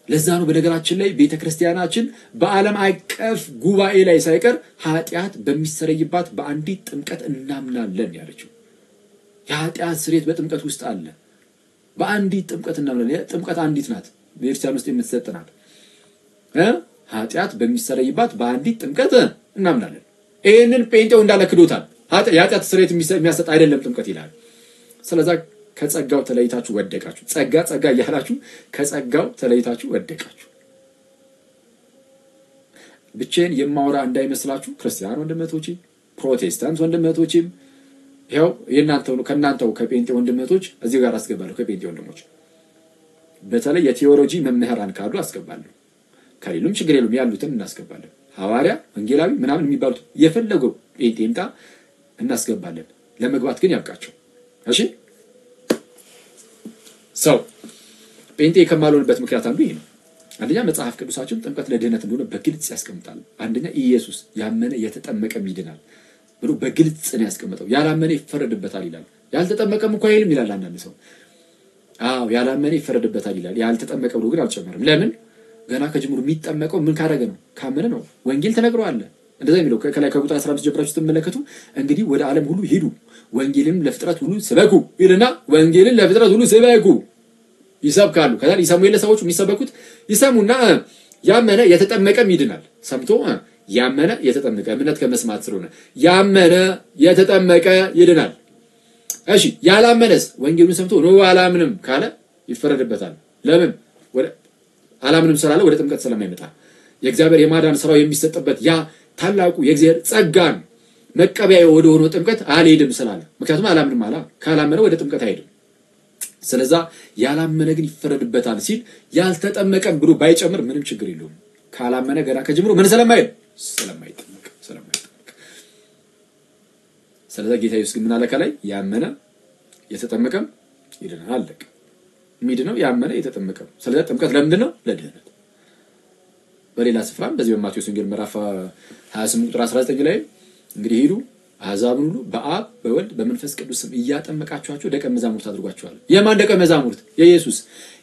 ለዛ ነው በነገራችን ላይ ቤተክርስቲያናችን በዓለም አቀፍ ጉባኤ ላይ ሳይቀር ኃጢአት በሚሰረይባት በአንዲት ጥምቀት እናምናለን ያለችው። የኃጢአት ስርየት በጥምቀት ውስጥ አለ። በአንዲት ጥምቀት እናምናለን። ጥምቀት አንዲት ናት፣ በቤተክርስቲያን ውስጥ የምትሰጥናት። ኃጢአት በሚሰረይባት በአንዲት ጥምቀት እናምናለን። ይሄንን ጴንጤው እንዳለ ክዶታል። የኃጢአት ስርየት የሚያሰጥ አይደለም ጥምቀት ይላል። ስለዛ ከጸጋው ተለይታችሁ ወደቃችሁ። ጸጋ እያላችሁ ከጸጋው ተለይታችሁ ወደቃችሁ። ብቻዬን የማወራ እንዳይመስላችሁ ክርስቲያን ወንድመቶቼ፣ ፕሮቴስታንት ወንድመቶቼም ይሄው የእናንተው ነው። ከእናንተው ከጴንጤ ወንድመቶች እዚህ ጋር አስገባለሁ። ከጴንጤ ወንድሞች በተለይ የቴዎሎጂ መምህራን ካሉ አስገባለሁ ከሌሉም ችግር የለውም ያሉትን እናስገባለን ሐዋርያ ወንጌላዊ ምናምን የሚባሉት የፈለገው ጴንጤምጣ እናስገባለን ለመግባት ግን ያብቃቸው እሺ ሰው ጴንጤ ከማልሆንበት ምክንያት አንዱ ይሄ ነው አንደኛ መጽሐፍ ቅዱሳችን ጥምቀት ለድህነት እንደሆነ በግልጽ ያስቀምጣል አንደኛ ኢየሱስ ያመነ የተጠመቀ ይድናል ብሎ በግልጽ ነው ያስቀምጠው ያላመነ ይፈረድበታል ይላል ያልተጠመቀም እንኳን ይልም ይላል አንዳንድ ሰው ያላመነ ይፈረድበታል ይላል ያልተጠመቀ ብሎ ግን አልጨመረም ለምን ገና ከጅምሩ የሚጠመቀው ምን ካረገ ነው ካመነ ነው ወንጌል ተነግሯል እንደዛ የሚለው ከላይ ከቁጥር 15 ጀምራችሁ ተመለከቱ እንግዲህ ወደ ዓለም ሁሉ ሄዱ ወንጌልን ለፍጥረት ሁሉ ስበኩ ይልና ወንጌልን ለፍጥረት ሁሉ ስበኩ ይሰብካሉ ከዛ ይሰሙ የለሰዎች የሚሰበኩት ይሰሙና ያመነ የተጠመቀም ይድናል ሰምቶ ያመነ የተጠመቀ እምነት ከመስማት ስለሆነ ያመነ የተጠመቀ ይድናል እሺ ያላመነስ ወንጌሉን ሰምቶ ነው አላምንም ካለ ይፈረድበታል ለምን ወደ አላምንም ስላለ ወደ ጥምቀት ስለማይመጣ የእግዚአብሔር የማዳን ስራው የሚሰጥበት ያ ታላቁ የእግዚአብሔር ጸጋን መቀበያ ወደ ሆኖ ጥምቀት አልሄድም ስላለ ምክንያቱም አላምንም አላ ካላመነ ወደ ጥምቀት አይሄድም ስለዛ ያላመነ ግን ይፈረድበታል ሲል ያልተጠመቀም ብሎ ባይጨምር ምንም ችግር የለውም ካላመነ ገና ከጅምሩ ምን ስለማይጠመቅ ስለዛ ጌታ ኢየሱስ ግን ምን አለ ከላይ ያመነ የተጠመቀም ይድናል አለቀ የሚድነው ያመነ የተጠመቀም ስለዛ ጥምቀት ለምንድን ነው ለድህነት በሌላ ስፍራ በዚህ በማቴዎስ ወንጌል ምዕራፍ 28 ቁጥር 19 ላይ እንግዲህ ሄዱ አሕዛብን ሁሉ በአብ በወልድ በመንፈስ ቅዱስ ስም እያጠመቃችኋቸው ደቀ መዛሙርት አድርጓቸዋል የማን ደቀ መዛሙርት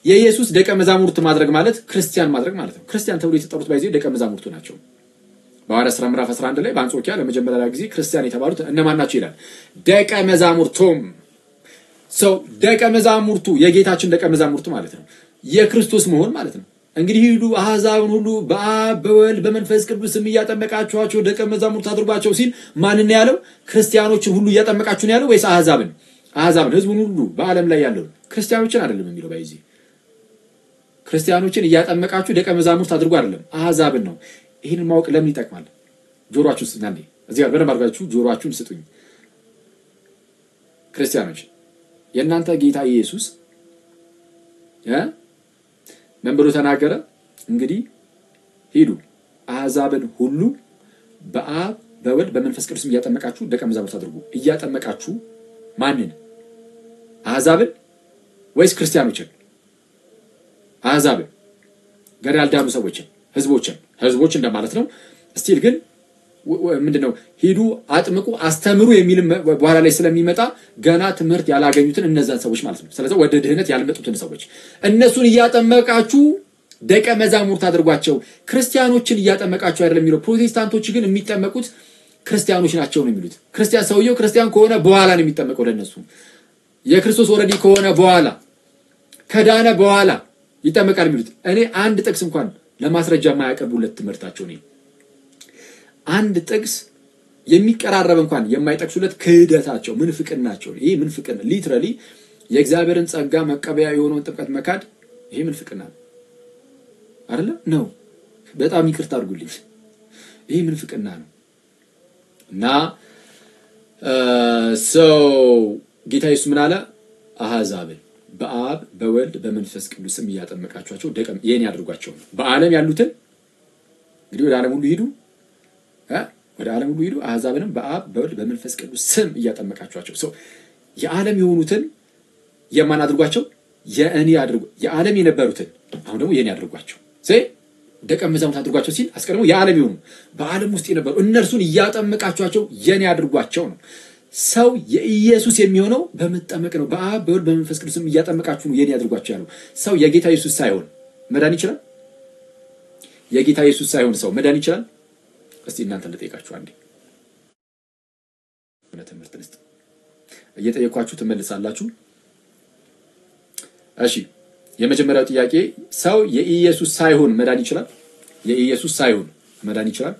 የኢየሱስ ደቀ መዛሙርት ማድረግ ማለት ክርስቲያን ማድረግ ማለት ነው ክርስቲያን ተብሎ የተጠሩት ባይዘው ደቀ መዛሙርቱ ናቸው በሐዋርያት ሥራ ምዕራፍ 11 ላይ በአንጾኪያ ለመጀመሪያ ጊዜ ክርስቲያን የተባሉት እነማን ናቸው ይላል ደቀ መዛሙርቱም ሰው ደቀ መዛሙርቱ የጌታችን ደቀ መዛሙርቱ ማለት ነው የክርስቶስ መሆን ማለት ነው እንግዲህ ሂዱ አሕዛብን ሁሉ በአብ በወልድ በመንፈስ ቅዱስ ስም እያጠመቃችኋቸው ደቀ መዛሙርት አድርጓቸው ሲል ማንን ያለው ክርስቲያኖችን ሁሉ እያጠመቃችሁ ነው ያለው ወይስ አሕዛብን ህዝቡን ሁሉ በአለም ላይ ያለው ክርስቲያኖችን አይደለም የሚለው ባይዚ ክርስቲያኖችን እያጠመቃችሁ ደቀ መዛሙርት አድርጉ አይደለም አሕዛብን ነው ይሄን ማወቅ ለምን ይጠቅማል ጆሮአችሁን ስናንዴ እዚህ ጋር በደንብ አድርጋችሁ ጆሮአችሁን ስጡኝ ክርስቲያኖች የእናንተ ጌታ ኢየሱስ ምን ብሎ ተናገረ እንግዲህ ሂዱ አሕዛብን ሁሉ በአብ በወልድ በመንፈስ ቅዱስ እያጠመቃችሁ ደቀ መዛሙርት አድርጉ እያጠመቃችሁ ማንን አሕዛብን ወይስ ክርስቲያኖችን አሕዛብን ገና ያልዳኑ ሰዎችን ህዝቦች እንደማለት ነው ስቲል ግን ምንድነው ሂዱ አጥምቁ አስተምሩ የሚል በኋላ ላይ ስለሚመጣ ገና ትምህርት ያላገኙትን እነዛን ሰዎች ማለት ነው ስለዚህ ወደ ድህነት ያልመጡትን ሰዎች እነሱን እያጠመቃችሁ ደቀ መዛሙርት አድርጓቸው ክርስቲያኖችን እያጠመቃችሁ አይደለም የሚለው ፕሮቴስታንቶች ግን የሚጠመቁት ክርስቲያኖች ናቸው ነው የሚሉት ሰውየው ክርስቲያን ከሆነ በኋላ ነው የሚጠመቀው ለነሱ የክርስቶስ ኦሬዲ ከሆነ በኋላ ከዳነ በኋላ ይጠመቃል የሚሉት እኔ አንድ ጥቅስ እንኳን ለማስረጃ ማያቀርቡለት ትምህርታቸው ነው አንድ ጥቅስ የሚቀራረብ እንኳን የማይጠቅሱለት ክህደታቸው ምንፍቅናቸው ይሄ ምንፍቅና ሊትራሊ የእግዚአብሔርን ጸጋ መቀበያ የሆነውን ጥምቀት መካድ ይሄ ምንፍቅና አይደለ ነው በጣም ይቅርታ አድርጉልኝ ይሄ ምንፍቅና ነው እና ጌታ ኢየሱስ ምን አለ አሕዛብን በአብ በወልድ በመንፈስ ቅዱስ ስም እያጠመቃችኋቸው ደቀ የኔ አድርጓቸው በአለም ያሉትን እንግዲህ ወደ ዓለም ሁሉ ሂዱ ወደ ዓለም ሁሉ ሂዱ አሕዛብንም በአብ በወልድ በመንፈስ ቅዱስ ስም እያጠመቃችኋቸው የዓለም የሆኑትን የማን አድርጓቸው የእኔ አድርጉ የዓለም የነበሩትን አሁን ደግሞ የኔ አድርጓቸው ደቀ መዛሙርት አድርጓቸው ሲል አስቀድሞ የዓለም የሆኑ በዓለም ውስጥ የነበሩ እነርሱን እያጠመቃችኋቸው የኔ አድርጓቸው ነው ሰው የኢየሱስ የሚሆነው በመጠመቅ ነው በአብ በወልድ በመንፈስ ቅዱስ ስም እያጠመቃችሁ ነው የኔ አድርጓቸው ያለው ሰው የጌታ ኢየሱስ ሳይሆን መዳን ይችላል የጌታ ኢየሱስ ሳይሆን ሰው መዳን ይችላል እስቲ እናንተ ልጠይቃችሁ አንዴ ለትምህርት ልስጥ እየጠየኳችሁ ትመልሳላችሁ እሺ የመጀመሪያው ጥያቄ ሰው የኢየሱስ ሳይሆን መዳን ይችላል የኢየሱስ ሳይሆን መዳን ይችላል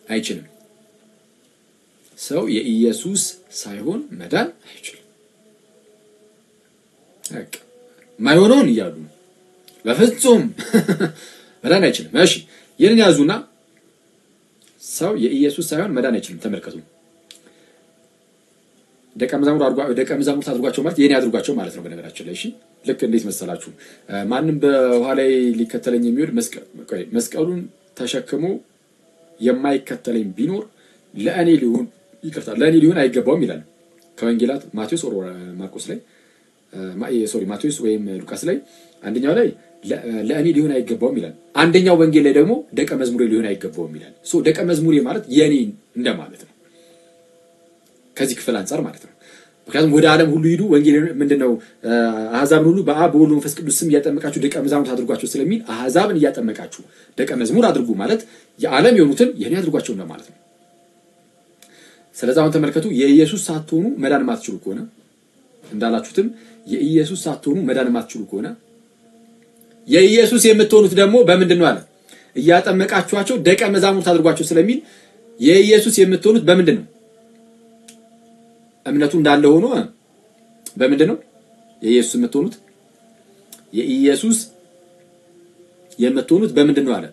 አይችልም ሰው የኢየሱስ ሳይሆን መዳን አይችልም ማይሆነውን ይያሉ በፍጹም መዳን አይችልም እሺ ይሄን ያዙና ሰው የኢየሱስ ሳይሆን መዳን አይችልም ተመልከቱ ደቀ መዛሙርት አድርጓቸው ማለት የኔ አድርጓቸው ማለት ነው በነገራችን ላይ እሺ ልክ እንዴት መሰላችሁ ማንንም በኋላ ላይ ሊከተለኝ የሚወድ መስቀሉን ተሸክሞ የማይከተለኝ ቢኖር ለእኔ ሊሆን አይገባውም ይላል ከወንጌላት ማቴዎስ ወር ማርቆስ ላይ ማቴዎስ ወይም ሉቃስ ላይ አንደኛው ላይ ለእኔ ሊሆን አይገባውም ይላል አንደኛው ወንጌል ላይ ደግሞ ደቀ መዝሙሬ ሊሆን አይገባውም ይላል ደቀ መዝሙሬ ማለት የኔ እንደማለት ነው ከዚህ ክፍል አንፃር ማለት ነው ምክንያቱም ወደ ዓለም ሁሉ ሂዱ ወንጌል ምንድነው አሕዛብን ሁሉ በአብ በወልድ በመንፈስ ቅዱስ ስም እያጠመቃችሁ ደቀ መዛሙርት አድርጓቸው ስለሚል አሕዛብን እያጠመቃችሁ ደቀ መዝሙር አድርጉ ማለት የዓለም የሆኑትን የኔ አድርጓቸው ነው ማለት ነው ስለዚህ አሁን ተመልከቱ የኢየሱስ ሳትሆኑ መዳን ማትችሉ ከሆነ እንዳላችሁትም የኢየሱስ ሳትሆኑ መዳን ማትችሉ ከሆነ የኢየሱስ የምትሆኑት ደግሞ በምንድነው አለ እያጠመቃችኋቸው ደቀ መዛሙርት አድርጓቸው ስለሚል የኢየሱስ የምትሆኑት በምንድነው እምነቱ እንዳለ ሆኖ በምንድነው የኢየሱስ የምትሆኑት በምንድነው አለ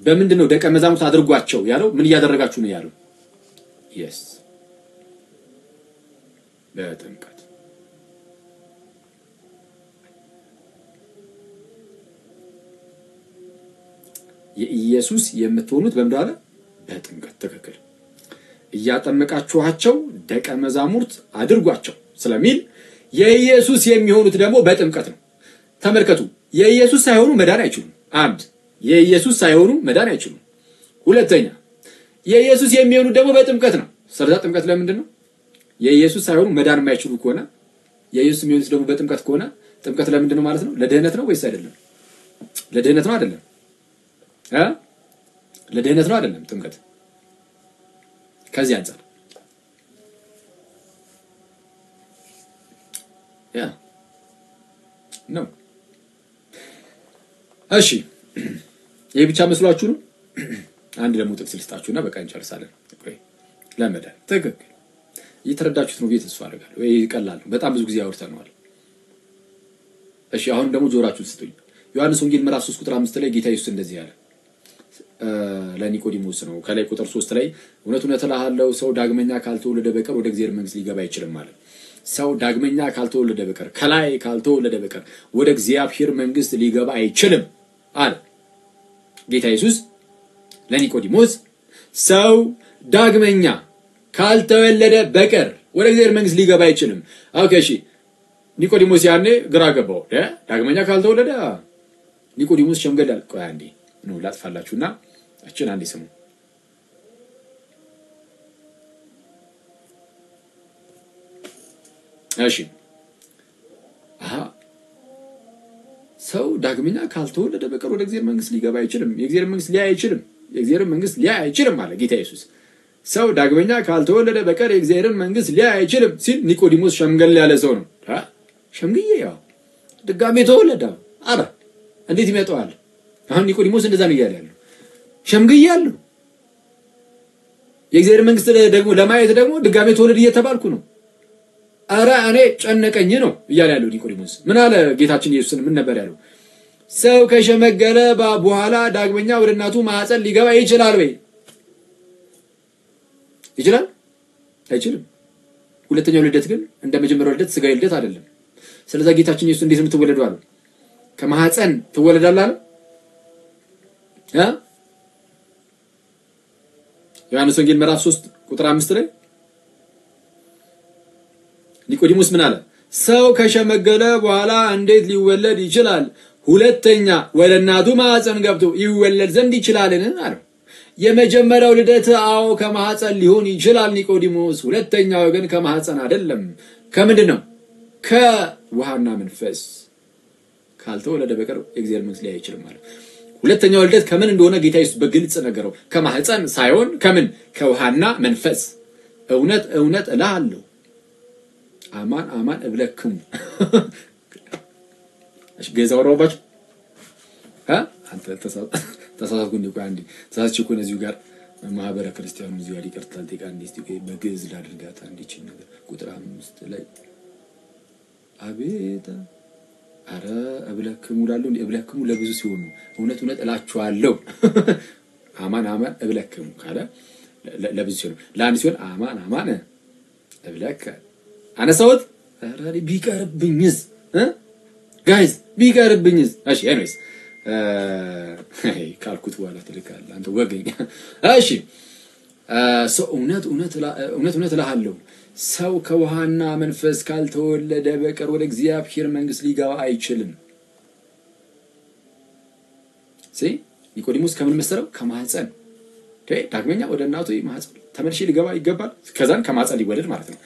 በምንድነው ደቀ መዛሙርት አድርጓቸው ያለው ምን ያደረጋችሁ ነው ያለው yes በጥምቀት የኢየሱስ የምትሆኑት በምንድነው አለ በጥምቀት ትክክል እያጠመቃችኋቸው ደቀ መዛሙርት አድርጓቸው ስለሚል የኢየሱስ የሚሆኑት ደግሞ በጥምቀት ነው ተመልከቱ የኢየሱስ ሳይሆኑ መዳን አይችሉም አንድ የኢየሱስ ሳይሆኑ መዳን አይችሉም ሁለተኛ የኢየሱስ የሚሆኑት ደግሞ በጥምቀት ነው ስለዚህ ጥምቀት ለምንድን ነው የኢየሱስ ሳይሆኑ መዳን የማይችሉ ከሆነ የኢየሱስ የሚሆኑት ደግሞ በጥምቀት ከሆነ ጥምቀት ለምንድን ነው ማለት ነው ለደህነት ነው ወይስ አይደለም ለደህነት ነው አይደለም ለደህነት ነው አይደለም ጥምቀት ከዚህ አንፃር ያ ነው እሺ ይሄ ብቻ መስሏችሁ ነው አንድ ደግሞ ጥቅስ ልስጣችሁና በቃ እንጨርሳለን ለመዳን ትክክል እየተረዳችሁት ነው ተስፋ አደርጋለሁ ወይ ይቀላል በጣም ብዙ ጊዜ አውርተናል እሺ አሁን ደግሞ ጆራችሁን ስጡኝ ዮሐንስ ወንጌል ምዕራፍ 3 ቁጥር 5 ላይ ጌታ ኢየሱስ እንደዚህ ያለ ለኒቆዲሞስ ነው ከላይ ቁጥር 3 ላይ እውነት እልሃለሁ ሰው ዳግመኛ ካልተወለደ በቀር ወደ እግዚአብሔር መንግስት ሊገባ አይችልም ማለት ሰው ዳግመኛ ካልተወለደ በቀር ከላይ ካልተወለደ በቀር ወደ እግዚአብሔር መንግስት ሊገባ አይችልም አለ ጌታ ኢየሱስ ለኒቆዲሞስ ሰው ዳግመኛ ካልተወለደ በቀር ወደ እግዚአብሔር መንግስት ሊገባ አይችልም ኦኬ እሺ ኒቆዲሞስ ያኔ ግራ ገባው ዳግመኛ ካልተወለደ ኒቆዲሞስ ሸምገዳል ቆይ አንዴ ነው ላጥፋላችሁና እቺን አንዴ ስሙ እሺ ሰው ዳግመኛ ካልተወለደ በቀር ወደ እግዚአብሔር መንግስት ሊገባ አይችልም የእግዚአብሔር መንግስት ሊያይ አይችልም ማለት ጌታ ኢየሱስ ሰው ዳግመኛ ካልተወለደ በቀር የእግዚአብሔር መንግስት ሊያይ አይችልም ሲል ኒቆዲሞስ ሸምገል ያለ ሰው ነው ሸምግዬ ያው ድጋሜ ተወለደ አረ እንዴት ይመጣዋል አሁን ኒቆዲሞስ እንደዛ ነው ያለው ሸምግያለሁ የእግዚአብሔር መንግስት ደግሞ ለማየት ደግሞ ድጋሜ ተወለድ እየተባልኩ ነው አረ እኔ ጨነቀኝ ነው ያለው ኒቆዲሞስ ምን አለ ጌታችን ኢየሱስን ምን ነበር ያለው ሰው ከሸመገለ በኋላ ዳግመኛ ወደ እናቱ ማህፀን ሊገባ ይችላል ወይ ይችላል አይችልም ሁለተኛው ልደት ግን እንደ መጀመሪያው ልደት ስጋዊ ልደት አይደለም ስለዚህ ጌታችን ኢየሱስ እንዴት ነው ተወለደው አለ ከማህፀን ተወለዳል አለ ዮሐንስ ወንጌል ምዕራፍ 3 ቁጥር 5 ላይ ኒቆዲሞስ ምን አለ ሰው ከሸመገለ በኋላ እንዴት ሊወለድ ይችላል ሁለተኛ ወደ እናቱ ማህፀን ገብቶ ይወለድ ዘንድ ይችላልን አለ የመጀመሪያው ልደት አዎ ከማህፀን ሊሆን ይችላል ኒቆዲሞስ ሁለተኛው ግን ከማህፀን አይደለም ከምንድነው ከውሃና መንፈስ ካልተወለደ በቀር እግዚአብሔር መንግስት ሊያይ አይችልም ማለት ሁለተኛው ልደት ከምን እንደሆነ ጌታ ኢየሱስ በግልጽ ነገረው ከማህፀን ሳይሆን ከምን ከውሃና መንፈስ እውነት እልሃለሁ አማን እብለክሙ እሺ ገዛው ሮባች አንተ ተሳሳትኩ እንዴ አንዴ ተሳሳትኩ እዚሁ ጋር ማህበረ ክርስቲያኑ እዚሁ ጋር ይቀርታል ተቃንዲ እስቲ በግዕዝ ላድርጋት አንዲች ነገር ቁጥር 5 ላይ አቤታ አረ እብለክሙ ላሉ እብለክሙ ለብዙ ሲሆኑ እውነት እላችኋለሁ አማን አማን እብለክሙ ካለ ለብዙ ሲሆን ለአንድ ሲሆን አማን አማን እብለክ አነሳውት አራሪ ቢቀርብኝስ ጋይስ ቢቀርብኝስ እሺ ኤኒዌይስ ካልኩት በኋላ ትልካለ አንተ ወገኝ እሺ እውነት እልሃለሁ ሰው ከውሃና መንፈስ ካልተወለደ በቀር ወደ እግዚአብሔር መንግስት ሊገባ አይችልም ኒቆዲሞስ ከምን መሰለው ከማህፀን ዳግመኛ ወደ እናቱ ማህፀን ተመልሼ ሊገባ ይገባል ከዛን ከማህፀን ሊወለድ ማለት ነው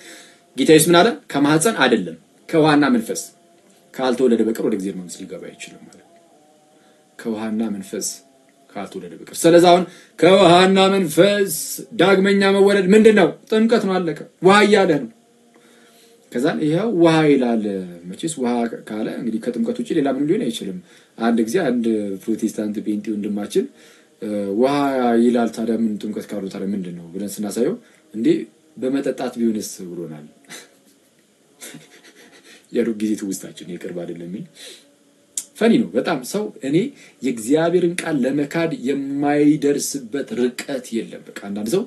ጌታ ኢየሱስ ምን አለ ከማህፀን አይደለም ከውሃና መንፈስ ካልተወለደ በቀር ወደ እግዚአብሔር መንግስት ሊገባ አይችልም ማለት ከውሃና መንፈስ ካልተወለደ በቀር ስለዚህ አሁን ከውሃና መንፈስ ዳግመኛ መወለድ ምንድነው ጥምቀት ነው አለቀ ውሃ ያለ ነው ከዛን ይሄው ውሃ ይላል መቼስ ውሃ ካለ እንግዲህ ከጥምቀት ውጪ ሌላ ምን ሊሆን አይችልም አንድ ጊዜ አንድ ፕሮቴስታንት ጴንጤ ወንድማችን ውሃ ይላል ታዲያ ምን ጥምቀት ካሉ ታዲያ ምንድነው ብለን ስናሳየው እንዴ በመጠጣት ቢሆንስ ብሎናል የሩቅ ጊዜ ትውስታችን ይቅርብ አይደለም ፈኒ ነው በጣም ሰው እኔ የእግዚአብሔርን ቃል ለመካድ የማይደርስበት ርቀት የለም በቃ አንዳንድ ሰው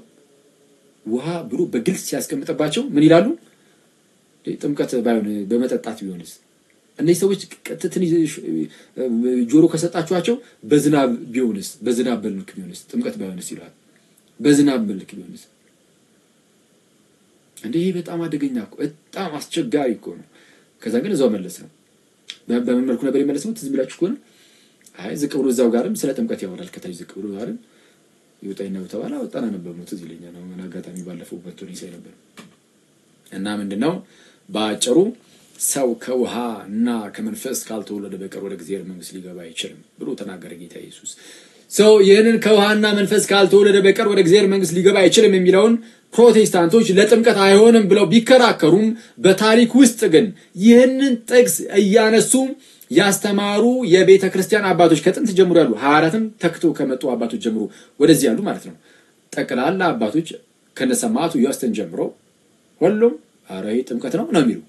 ውሃ ብሎ በግልጽ ሲያስቀምጥባቸው ምን ይላሉ ጥምቀት ባይሆን በመጠጣት ቢሆንስ እነዚህ ሰዎች ቀጥተን ጆሮ ከሰጣቸዋቸው በዝናብ ቢሆንስ በዝናብ መልክ ቢሆንስ ጥምቀት ባይሆንስ ይላል በዝናብ መልክ ቢሆንስ እንዴ በጣም አደገኛ እኮ በጣም አስቸጋሪ እኮ ነው ከዛ ግን እዛው መለሰ በምን መልኩ ነበር የመለሰው ትዝ ብላችሁ ከሆነ አይ ዝቅ ብሎ እዛው ጋርም ስለ ጥምቀት ያወራል ከታች ዝቅ ብሎ ጋርም ይወጣይናው ተባለ ወጣና ነበር ነው ትዝ ይለኛል ነው አጋጣሚ ባለፈው በቶኒ ሳይ ነበር እና ምንድነው ባጭሩ ሰው ከውሃና ከመንፈስ ካልተወለደ በቀር ወደ እግዚአብሔር መንግስት ሊገባ አይችልም ብሎ ተናገረ ጌታ ኢየሱስ ሰው ይሄንን ከውሃና መንፈስ ካልተወለደ በቀር ወደ እግዚአብሔር መንግስት ሊገባ አይችልም የሚለውን ፕሮቴስታንቶች ለጥምቀት አይሆንም ብለው ቢከራከሩም በታሪክ ውስጥ ግን ይሄንን ጥቅስ እያነሱ ያስተማሩ የቤተ ክርስቲያን አባቶች ከጥንት ጀምሮ ያሉ 24ም ተክቶ ከመጡ አባቶች ጀምሮ ወደዚህ ያሉ ማለት ነው ጠቅላላ አባቶች ከነሰማቱ ያስተን ጀምሮ ሁሉም አራይ ጥምቀት ነው የሚሉ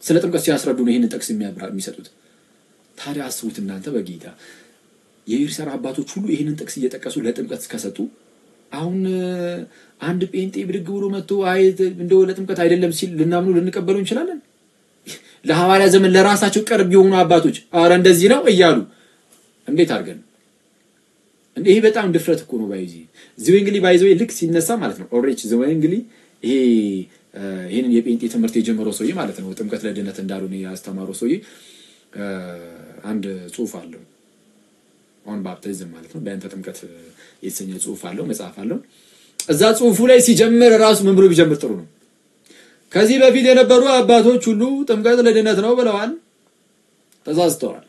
ስለ ጥምቀት ሲያስረዱ ነው ይሄንን ጥቅስ የሚሰጡት ታዲያ አስቡት እናንተ በጌታ የኢየሩሳሌም አባቶች ሁሉ ይሄንን ጥቅስ እየጠቀሱ ለጥምቀት ከሰጡ አሁን አንድ ጴንጤ ብድግ ብሎ መጥቶ አይ እንደው ለጥምቀት አይደለም ሲል ልናምኑ ልንቀበለው እንችላለን ለሐዋርያ ዘመን ለራሳቸው ቅርብ የሆኑ አባቶች አረ እንደዚህ ነው እያሉ እንዴት አድርገን እንዴ ይሄ በጣም ድፍረት እኮ ነው ባይዚ ዝዌንግሊ ባይዘው ልክ ሲነሳ ማለት ነው ኦሬች ዝዌንግሊ ይሄንን የጴንጤ ትምህርት የጀመረው ሰውዬ ማለት ነው ጥምቀት ለድነት እንዳልሆነ ያስተማረው ሰውዬ አንድ ጽሑፍ አለው on baptism ማለት ነው በእንተ ጥምቀት የተሰኘ ጽሑፍ አለው መጽሐፍ አለው እዛ ጽሑፉ ላይ ሲጀምር ራሱ ምን ብሎ ቢጀምር ጥሩ ነው ከዚህ በፊት የነበሩ አባቶች ሁሉ ጥምቀት ለድነት ነው ብለዋል ተሳስተዋል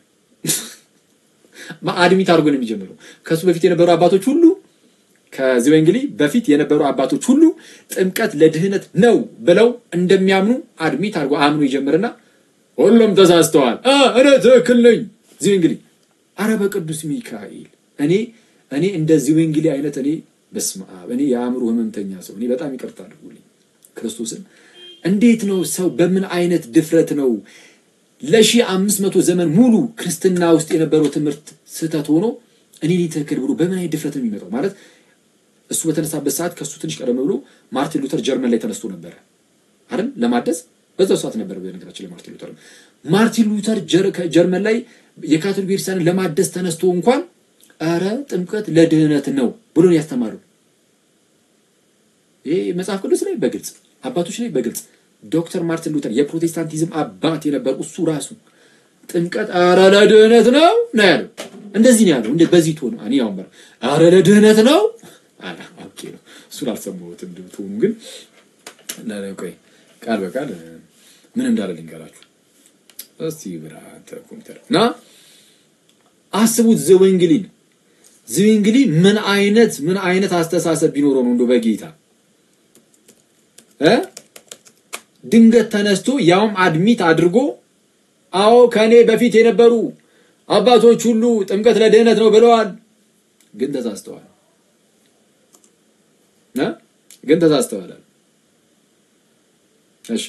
ማአድሚት አድርጎ ነው የሚጀምረው ከሱ በፊት የነበሩ አባቶች ሁሉ ከዚህ እንግሊዝ በፊት የነበሩ አባቶች ሁሉ ጥምቀት ለድህነት ነው ብለው እንደሚያምኑ አድሚት አድርጎ አምኑ ይጀምርና ሁሉም ተሳስተዋል እኔ ትክክል ነኝ እዚህ እንግሊዝ አረበ ቅዱስ ሚካኤል እኔ እንደዚህ እንግሊዝ አይነት እኔ በስመ አብ እኔ ያምሩ ህመምተኛ ሰው እኔ በጣም ይቅርታ አድርጉልኝ ክርስቶስን እንዴት ነው ሰው በምን አይነት ድፍረት ነው ለ1500 ዘመን ሙሉ ክርስትና ውስጥ የነበረው ትምህርት ስህተት ሆኖ እኔ ትክክል ብሎ በምን አይነት ድፍረት ነው የሚመጣው ማለት እሱ በተነሳበት ሰዓት ከሱ ትንሽ ቀደም ብሎ ማርቲን ሉተር ጀርመን ላይ ተነስቶ ነበር አይደል ለማደስ በዛው ሰዓት ነበር በነገራችን ላይ ማርቲን ሉተር ጀርመን ላይ የካቶሊክ ቤተክርስቲያንን ለማደስ ተነስቶ እንኳን አረ ጥምቀት ለድህነት ነው ብሎ ያስተማረው ይሄ መጽሐፍ ቅዱስ ላይ በግልጽ አባቶች ላይ በግልጽ ዶክተር ማርቲን ሉተር የፕሮቴስታንቲዝም አባት የነበሩ እሱ ራሱ ጥምቀት አረ ለድህነት ነው ያለው እንደዚህ ነው ያለው በዚህ ቶን አኒ ያውምበር አረ ለድህነት ነው አላ ኦኬ ነው እሱ አልሰማሁትም ቶኑ ግን ለቆይ ቃል በቃል ምን እንዳለ ልንገራችሁ እስቲ ብራተ ኮምፒውተር ና አስቡት ዘወንግሊ ምን አይነት አስተሳሰብ ቢኖረው ነው እንደው በጌታ ድንገት ተነስቶ ያውም አድሚት አድርጎ አዎ ከኔ በፊት የነበሩ አባቶች ሁሉ ጥምቀት ለድህነት ነው ብለዋል ግን ተሳስተዋል እሺ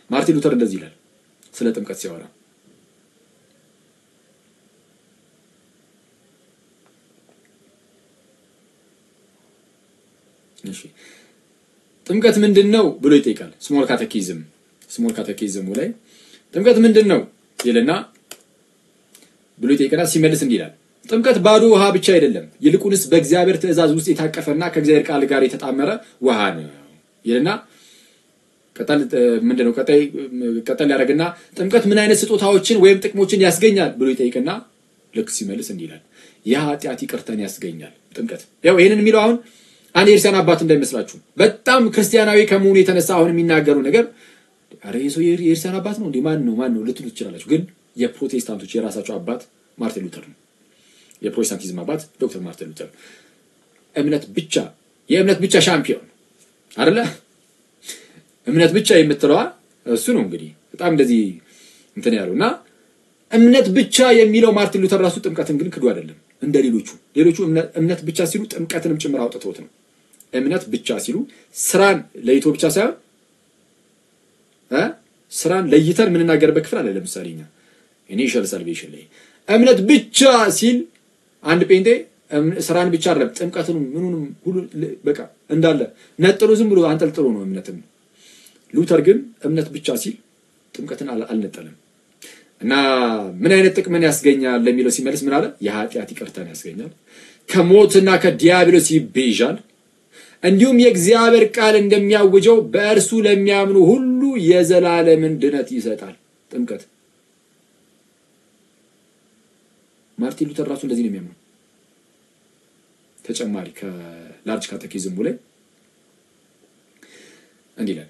ማርቲን ሉተር እንደዚህ ይላል ስለ ጥምቀት ሲያወራ እሺ ጥምቀት ምንድነው ብሎ ይጠይቃል ስሞል ካቴኪዝም ላይ ጥምቀት ምንድነው ይልና ብሎ ይጠይቃል ሲመልስ እንዲህ ይላል ጥምቀት ባዶ ውሃ ብቻ አይደለም ይልቁንስ በእግዚአብሔር ትእዛዝ ውስጥ የታቀፈና ከእግዚአብሔር ቃል ጋር የተጣመረ ውሃ ነው ይልና ምንድነው ቀጠል ያደርግና ጥምቀት ምን አይነት ስጦታዎችን ወይም ጥቅሞችን ያስገኛል ብሎ ይጠይቅና ልክ ሲመልስ እንዲህ ይላል የኃጢአት ይቅርታን ያስገኛል ጥምቀት ያው ይሄንን የሚለው አሁን አንድ የክርስቲያን አባት እንዳይመስላችሁ በጣም ክርስቲያናዊ ከመሆኑ የተነሳ አሁን የሚናገሩ ነገር አረ የሰው የክርስቲያን አባት ነው እንዴ ማን ነው ልትሉ ትችላላችሁ ግን የፕሮቴስታንቶች የራሳቸው አባት ማርቲን ሉተር ነው የፕሮቴስታንቲዝም አባት ዶክተር ማርቲን ሉተር የእምነት ብቻ ሻምፒዮን አይደለ እምነት ብቻ የምትለዋ እሱ ነው እንግዲህ በጣም እንደዚህ እንትን ያለውና እምነት ብቻ የሚለው ማርቲን ሉተር ራሱ ጥምቀትን ግን ክዱ አይደለም እንደ ሌሎቹ እምነት ብቻ ሲሉ ጥምቀትንም ጭምር አውጥተውት ነው እምነት ብቻ ሲሉ ስራን ለይቶ ብቻ ሳይሆን ስራን ለይተን ምን እናገርበት ክፍል አለ ለምሳሌኛ ኢኒሺያል ሳልቬሽን ላይ እምነት ብቻ ሲል አንድ ጴንጤ ስራን ብቻ አይደለም ጥምቀትን ምኑንም ሁሉ በቃ እንዳለ ነጥሎ ዝም ብሎ አንጠልጥሎ ነው እምነትን ሉተር ግን እምነት ብቻ ሲል ጥምቀትን አልነጠለም እና ምን አይነት ጥቅምን ያስገኛል ለሚለው ሲመልስ ምን አለ የኃጢአት ይቅርታን ያስገኛል ከሞትና ከዲያብሎስ ይቤዣል እንዲሁም የእግዚአብሔር ቃል እንደሚያውጀው በእርሱ ለሚያምኑ ሁሉ የዘላለምን ድነት ይሰጣል ጥምቀት ማርቲን ሉተር ራሱ እንደዚህ ነው የሚያምነው ተጨማሪ ከላርጅ ካቴኪዝሙ ላይ እንዲህ ይላል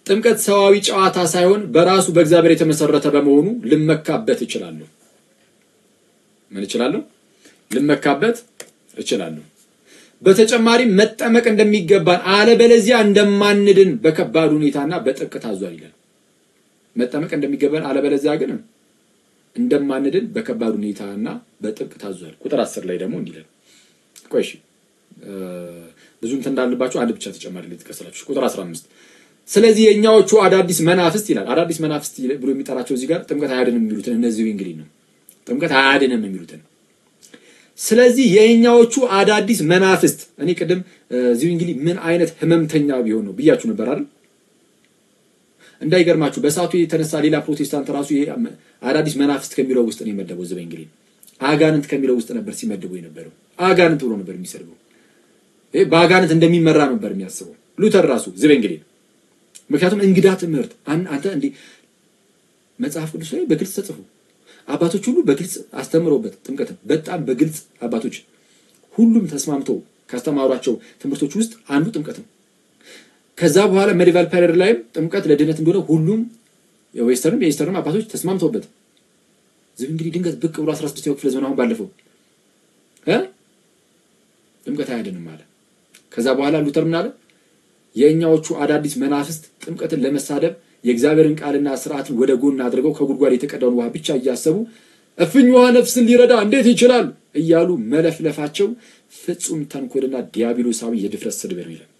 ጥምቀት ሰዋዊ ጨዋታ ሳይሆን በራሱ በእግዚአብሔር የተመሰረተ በመሆኑ ልመካበት እችላለሁ ምን እችላለሁ ልመካበት እችላለሁ በተጨማሪ መጠመቅ እንደሚገባን አለበለዚያ እንደማንድን በከባድ ሁኔታና በጥብቅ ታዟል ይላል መጠመቅ እንደሚገባን አለበለዚያ ግን እንደማንድን በከባድ ሁኔታና በጥብቅ ታዟል ቁጥር 10 ላይ ደግሞ እንዲህ ይላል ቆይሽ ብዙም ተንዳልባችሁ አንድ ብቻ ተጨማሪ ልትከሰላችሁ ቁጥር 15 ስለዚህ የኛዎቹ አዳዲስ መናፍስት ይላል አዳዲስ መናፍስት ብሎ የሚጠራቸው እዚህ ጋር ጥምቀት አያድንም የሚሉትን እነዚህ እንግሊዝ ነው ጥምቀት አያድንም የሚሉትን ስለዚህ የኛዎቹ አዳዲስ መናፍስት እኔ ቀደም እዚህ እንግሊዝ ምን አይነት ህመምተኛ ቢሆን ነው ብያችሁ ነበር አይደል እንዳይገርማችሁ በሳቱ የተነሳ ሌላ ፕሮቴስታንት ራሱ ይሄ አዳዲስ መናፍስት ከሚለው ውስጥ ነው የመደበው ዘበ እንግሊዝ አጋንንት ከሚለው ውስጥ ነበር ሲመደበው የነበረው አጋንንት ብሎ ነበር የሚሰድበው በአጋንንት እንደሚመራ ነበር የሚያስበው ሉተር ራሱ ዘበ እንግሊዝ ምክንያቱም እንግዳ ትምህርት አንተ እንዴ መጽሐፍ ቅዱስ ላይ በግልጽ ተጽፎ አባቶች ሁሉ በግልጽ አስተምሮበት ጥምቀት በጣም በግልጽ አባቶች ሁሉም ተስማምተው ካስተማሯቸው ትምህርቶች ውስጥ አንዱ ጥምቀት ነው ከዛ በኋላ ሜዲቫል ፔሪድ ላይ ጥምቀት ለድነት እንደሆነ ሁሉም የዌስተርን አባቶች ተስማምተውበት ዝም እንግዲህ ድንገት ብቅ ብሎ 16ኛው ክፍለ ዘመን አሁን ባለፈው ጥምቀት አያድንም ማለት ከዛ በኋላ ሉተር ምን አለ የኛዎቹ አዳዲስ መናፍስት ጥምቀትን ለመሳደብ የእግዚአብሔርን ቃልና ሥርዓትን ወደ ጎን አድርገው ከጉድጓድ የተቀዳውን ውሃ ብቻ እያሰቡ እፍኝ ውሃ ነፍስን ሊረዳ እንዴት ይችላል እያሉ መለፍለፋቸው ፍጹም ተንኮልና ዲያብሎሳዊ የድፍረት ስድብ ነው ይላል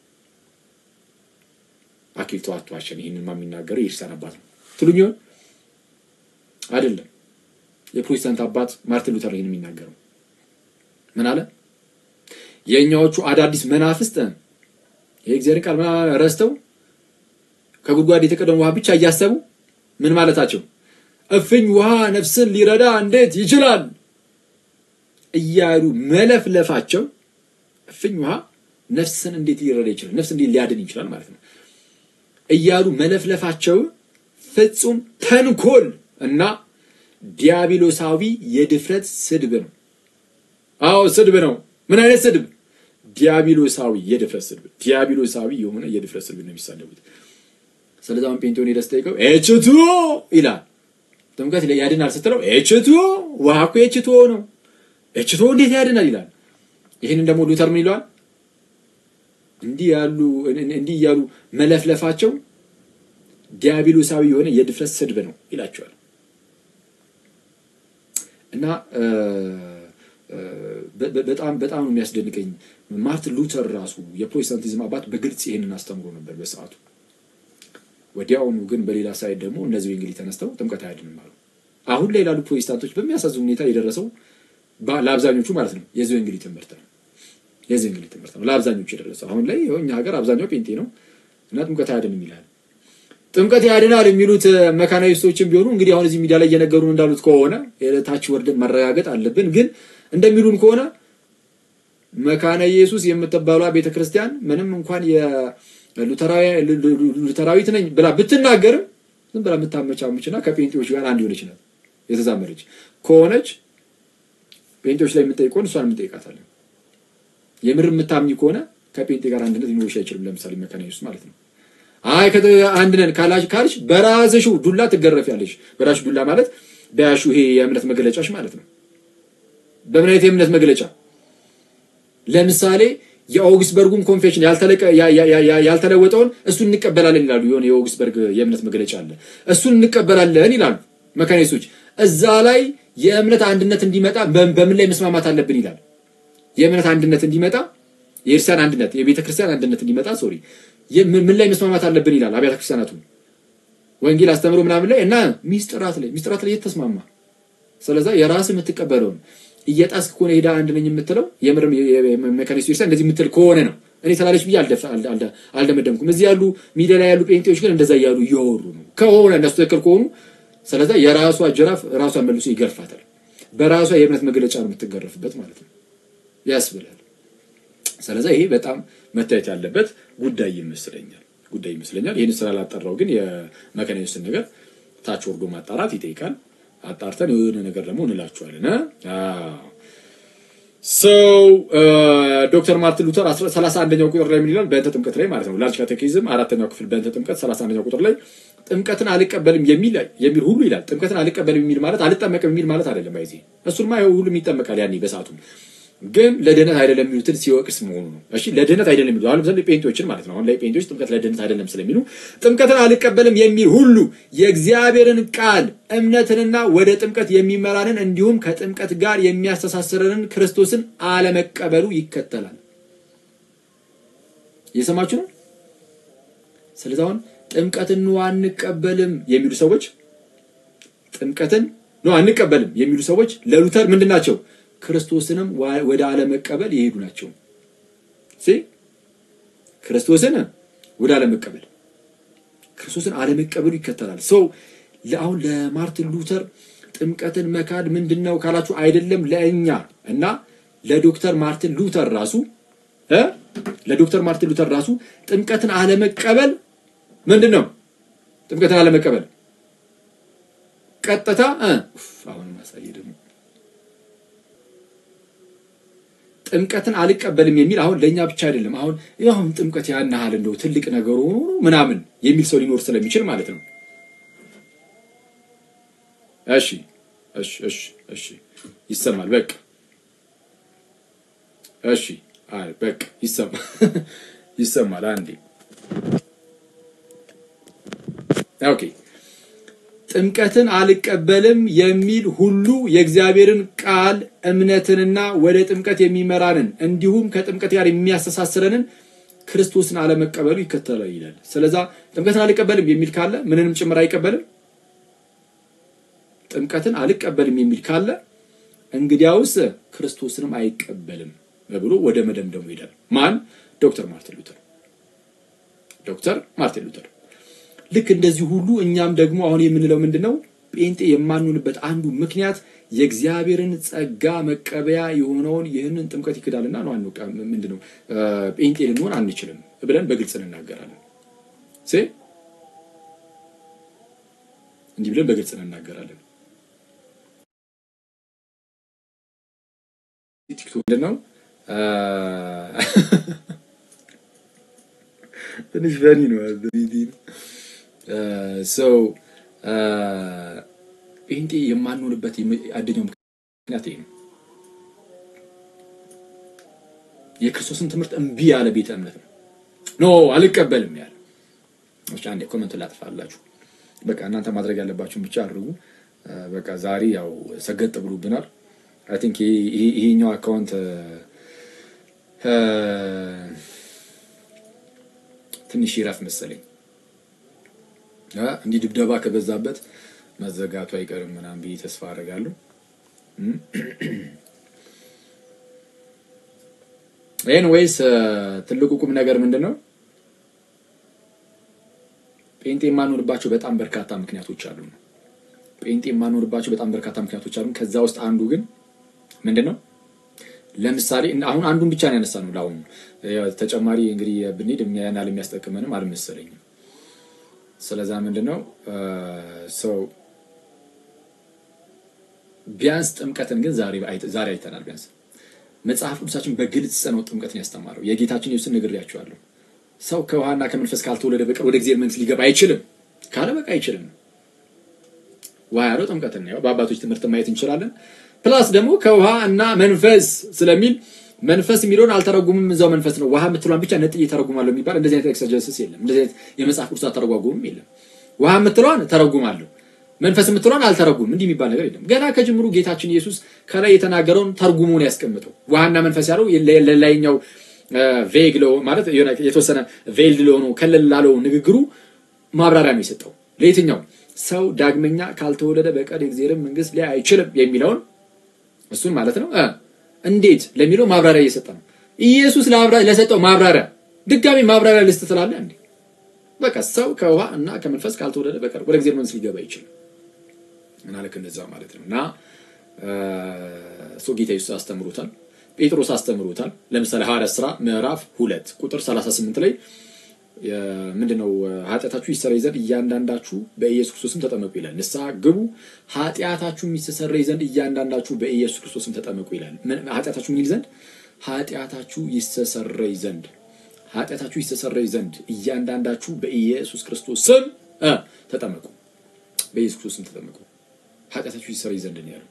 አኪልቶ አጥዋሽን ይሄንን ማሚናገረው የክርስቲያን አባት ነው ትሉኝ አይደለም የፕሮቴስታንት አባት ማርቲን ሉተር ይሄንን የሚናገረው ምን አለ የኛዎቹ አዳዲስ መናፍስት የእግዚአብሔር ቃል ረስተው ከጉድጓድ የተቀደሙ ውሃ ብቻ እያሰቡ ምን ማለታቸው እፍኝ ውሃ ነፍስን ሊረዳ እንዴት ይችላል እያሉ መለፍለፋቸው እፍኝ ውሃ ነፍስን እንዴት ሊረዳ ይችላል ነፍስን እንዴት ሊያድን ይችላል ማለት ነው እያሉ መለፍለፋቸው ፍጹም ተንኮል እና ዲያብሎሳዊ የድፍረት ስድብ ነው አዎ ስድብ ነው ምን አይነት ስድብ ዲያብሎሳዊ የድፍረት ስድብ ዲያብሎሳዊ የሆነ የድፍረት ስድብ ነው የሚሳደቡት ስለዚህ ጴንጤውን ይደስተይቀው ኤችቱ ይላል ጥምቀት ያድናል ስትለው ኤችቱ ዋኮ ኤችቱ ነው ኤችቱ እንዴት ያድናል ይላል ይሄንን ደግሞ ሉተር ምን ይላል እንዲህ ያሉ መለፍለፋቸው ዲያብሎሳዊ የሆነ የድፍረት ስድብ ነው ይላቸዋል እና በጣም ነው የሚያስደንቀኝ ማርቲን ሉተር ራሱ የፕሮቴስታንቲዝም አባት በግልጽ ይሄንን አስተምሮ ነበር በሰዓቱ ወዲያውኑ ግን በሌላ ሳይድ ደግሞ እነዚህ እንግሊዝ ተነስተው ጥምቀት አያድንም ማለት አሁን ላይ ላሉ ፕሮቴስታንቶች በሚያሳዝን ሁኔታ የደረሰው ለአብዛኞቹ ማለት ነው የዚህ እንግሊዝ ትምህርት ነው የዘንግል ትምህርት ነው ለአብዛኞቹ የደረሰው አሁን ላይ እኛ ሀገር አብዛኛው ጴንጤ ነው እና ጥምቀት ያድንም ይላል ጥምቀት ያድናል የሚሉት መካናይስቶችም ቢሆኑ እንግዲህ አሁን እዚህ ሚዲያ ላይ እየነገሩን እንዳሉት ከሆነ ታች ወርደን መረጋገጥ አለብን ግን እንደሚሉን ከሆነ መካነ ኢየሱስ የምትባለው ቤተክርስቲያን ምንም እንኳን የሉተራዊት ነኝ ብላ ብትናገር ዝም ብላ የምታመቻምችና ከጴንጤዎች ጋር አንድ ሆነች ነው የተዛመረች ከሆነች ጴንጤዎች ላይ የምትጠይቆን እሷን የምትጠይቃታለን የምር የምታምኝ ከሆነ ከጴንጤ ጋር አንድነት ሊኖርሽ አይችልም ለምሳሌ መካነ ኢየሱስ ማለት ነው አይ አንድ ነን ካልሽ በራስሽ ዱላ ትገረፊያለሽ በራስሽ ዱላ ማለት በያሹ ይሄ የእምነት መግለጫሽ ማለት ነው በምን አይነት የእምነት መግለጫ ለምሳሌ የኦግስበርጉን ኮንፌሽን ያልተለወጠውን እሱን እንቀበላለን ይላሉ የሆነ የኦግስበርግ የእምነት መግለጫ አለ እሱን እንቀበላለን ይላሉ መካነ ኢየሱስ እዛ ላይ የእምነት አንድነት እንዲመጣ በምን ላይ መስማማት አለብን ይላል የእምነት አንድነት እንዲመጣ የክርስቲያን አንድነት የቤተክርስቲያን አንድነት እንዲመጣ ምን ላይ መስማማት አለብን ይላል አብያተ ክርስቲያናቱ ወንጌል አስተምሮ ምናምን ላይ እና ሚስጥራት ላይ የተስማማ ስለዚህ የራስ የምትቀበለው እየጣስክ ከሆነ ሄዳ አንድ ነኝ የምትለው የምርም መካነ ኢየሱስ እንደዚህ የምትል ከሆነ ነው እኔ ተላለች ብዬ አልደመደምኩም እዚህ ያሉ ሚዲያ ላይ ያሉ ጴንጤዎች ግን እንደዛ ያሉ ይወሩ ነው ከሆነ እነሱ ተከል ከሆኑ ስለዚህ የራሷ ጅራፍ ራሷን መልሶ ይገርፋታል በራሷ የእምነት መግለጫ ነው የምትገረፍበት ማለት ነው ያስብላል ስለዚህ ይሄ በጣም መታየት ያለበት ጉዳይ ይመስለኛል ይሄን ስላላጠራው ግን የመካነ ኢየሱስ ነገር ታች ወርዶ ማጣራት ይጠይቃል አጣርተን የሆነ ነገር ደግሞ እንላችኋለን ዶክተር ማርቲን ሉተር 31ኛው ቁጥር ላይ ምን ይላል በእንተ ጥምቀት ላይ ማለት ነው ላርጅ ካቴኪዝም 4ኛው ክፍል በእንተ ጥምቀት 31ኛው ቁጥር ላይ ጥምቀትን አልቀበልም የሚል ሁሉ ይላል ጥምቀትን አልቀበልም የሚል ማለት አልጠመቅም የሚል ማለት አይደለም አይዚ እሱማ ሁሉም ይጠመቃል ያኔ በሰዓቱ ግን ለደህነት አይደለም የሚሉትን ሲወቅስ መሆኑ ነው እሺ ለደህነት አይደለም የሚሉ አሁን ለምሳሌ ጴንጤዎችን ማለት ነው አሁን ላይ ጴንጤዎች ጥምቀት ለደህነት አይደለም ስለሚሉ ጥምቀትን አልቀበልም የሚል ሁሉ የእግዚአብሔርን ቃል እምነትንና ወደ ጥምቀት የሚመራንን እንዲሁም ከጥምቀት ጋር የሚያስተሳስረንን ክርስቶስን አለመቀበሉ ይከተላል የሰማችሁ ነው ስለዚህ አሁን ጥምቀትን ነው አንቀበልም የሚሉ ሰዎች ጥምቀትን ነው አንቀበልም የሚሉ ሰዎች ለሉተር ምንድናቸው ክርስቶስንም ወደ አለመቀበል ይሄዱ ናቸው ክርስቶስን ወደ ክርስቶስን አለመቀበሉ ይከተላል አሁን ለማርቲን ሉተር ጥምቀትን መካድ ምንድነው ካላችሁ አይደለም ለእኛ እና ለዶክተር ማርቲን ሉተር ራሱ ጥምቀትን አለመቀበል ምንድነው ጥምቀትን አለመቀበል ቀጥታ አሁን ማሳየ ደግሞ ጥምቀትን አልቀበልም የሚል አሁን ለኛ ብቻ አይደለም አሁን ጥምቀት ያናሃል እንደው ትልቅ ነገር ሆኖ ምናምን የሚል ሰው ሊኖር ስለሚችል ማለት ነው እሺ ይሰማል በቃ እሺ በቃ ይሰማል አንዴ ኦኬ ጥምቀትን አልቀበልም የሚል ሁሉ የእግዚአብሔርን ቃል እምነትንና ወደ ጥምቀት የሚመራንን እንዲሁም ከጥምቀት ጋር የሚያስተሳስረንን ክርስቶስን አለመቀበሉ ይከተላል ይላል ስለዚህ ጥምቀትን አልቀበልም የሚል ካለ ምንንም ጭምር አይቀበልም ጥምቀትን አልቀበልም የሚል ካለ እንግዲያውስ ክርስቶስንም አይቀበልም ብሎ ወደ መደምደሙ ይላል ማን ዶክተር ማርቲን ሉተር ልክ እንደዚህ ሁሉ እኛም ደግሞ አሁን የምንለው ምንድነው ጴንጤ የማንሆንበት አንዱ ምክንያት የእግዚአብሔርን ጸጋ መቀበያ የሆነውን ይህንን ጥምቀት ይክዳልና ነው ምንድነው ጴንጤ ልንሆን አንችልም ብለን በግልጽ እንናገራለን እንዲህ ብለን በግልጽ እንናገራለን ቲክቶክ ምንድነው ትንሽ ፈኒ ነው ጴንጤ የማንሆንበት አንደኛው ምክንያት ይሄ ነው የክርስቶስን ትምህርት እምቢ ያለ ቤተ እምነት ነው አልቀበልም ያለ እሺ አንዴ ኮሜንት ላጥፋላችሁ በቃ እናንተ ማድረግ ያለባችሁ ብቻ አድርጉ በቃ ዛሬ ያው ሰገጥ ብሉብናል I think ይሄኛው አካውንት ትንሽ ይራፍ መሰለኝ እንዲህ ድብደባ ከበዛበት መዘጋቱ አይቀርም ምናምን ብዬ ተስፋ አደርጋለሁ ኤኒዌይስ ትልቁ ቁም ነገር ምንድነው? ጴንጤ ማንሆንባቸው በጣም በርካታ ምክንያቶች አሉ። ጴንጤ ማንሆንባቸው በጣም በርካታ ምክንያቶች አሉ። ከዛ ውስጥ አንዱ ግን ምንድነው? ለምሳሌ አሁን አንዱን ብቻ ነው ያነሳነው ላውን ተጨማሪ እንግዲህ ብንሄድ የሚያናል የሚያስጠቅመንም አልመሰለኝም። ስለዛ ምንድነው ሰው ቢያንስ ጥምቀትን ግን ዛሬ አይተናል። ቢያንስ መጽሐፍ ቅዱሳችን በግልጽ ነው ጥምቀትን ያስተማረው። የጌታችን ኢየሱስን ነግሬያችኋለሁ። ሰው ከውሃና ከመንፈስ ካልተወለደ በቀር ወደ እግዚአብሔር መንግስት ሊገባ አይችልም ካለ በቃ አይችልም። ውሃ ያለው ጥምቀትን ነው። በአባቶች ትምህርት ማየት እንችላለን። ፕላስ ደግሞ ከውሃና መንፈስ ስለሚል መንፈስ የሚለውን አልተረጉምም እዛው መንፈስ ነው። ውሃ የምትሏን ብቻ ነጥዬ ተረጉማለሁ የሚባል እንደዚህ አይነት ኤክሰጀሲስ የለም። እንደዚህ አይነት የመጽሐፍ ቅዱስ አተረጓጉምም የለም። ውሃ የምትሏን ተረጉማለሁ መንፈስ የምትሏን አልተረጉም እንዲህ የሚባል ነገር የለም። ገና ከጅምሩ ጌታችን ኢየሱስ ከላይ የተናገረውን ተርጉሙን ያስቀምጠው። ውሃና መንፈስ ያለው ለላይኛው ቬግ ለው ማለት የተወሰነ ቬልድ ለሆነው ከለል ላለው ንግግሩ ማብራሪያ ነው የሰጠው። ለየትኛው ሰው ዳግመኛ ካልተወለደ በቀር የእግዚአብሔር መንግስት ላይ አይችልም የሚለውን እሱን ማለት ነው። እንዴት ለሚለው ማብራሪያ እየሰጠ ነው ኢየሱስ። ለሰጠው ማብራሪያ ድጋሚ ማብራሪያ ልስጥ ትላለህ እንዴ? በቃ ሰው ከውሃ እና ከመንፈስ ካልተወለደ በቀር ወደ እግዚአብሔር መንግስት ሊገባ አይችልም እና ለክ እንደዛ ማለት ነውና ጌታ ኢየሱስ አስተምሮታል። ጴጥሮስ አስተምሮታል። ለምሳሌ ሐዋርያት ሥራ ምዕራፍ 2 ቁጥር 38 ላይ ምንድነው ኃጢአታችሁ ይሰረይ ዘንድ እያንዳንዳችሁ በኢየሱስ ክርስቶስም ተጠመቁ ይላል። ንስሐ ግቡ ኃጢአታችሁ ይሰረይ ዘንድ እያንዳንዳችሁ በኢየሱስ ክርስቶስም ተጠመቁ ይላል። ኃጢአታችሁ ምን ይል ዘንድ? ኃጢአታችሁ ይሰረይ ዘንድ እያንዳንዳችሁ በኢየሱስ ክርስቶስም ተጠመቁ። በኢየሱስ ክርስቶስም ተጠመቁ። ኃጢአታችሁ ይሰረይ ዘንድ ነው ያለው።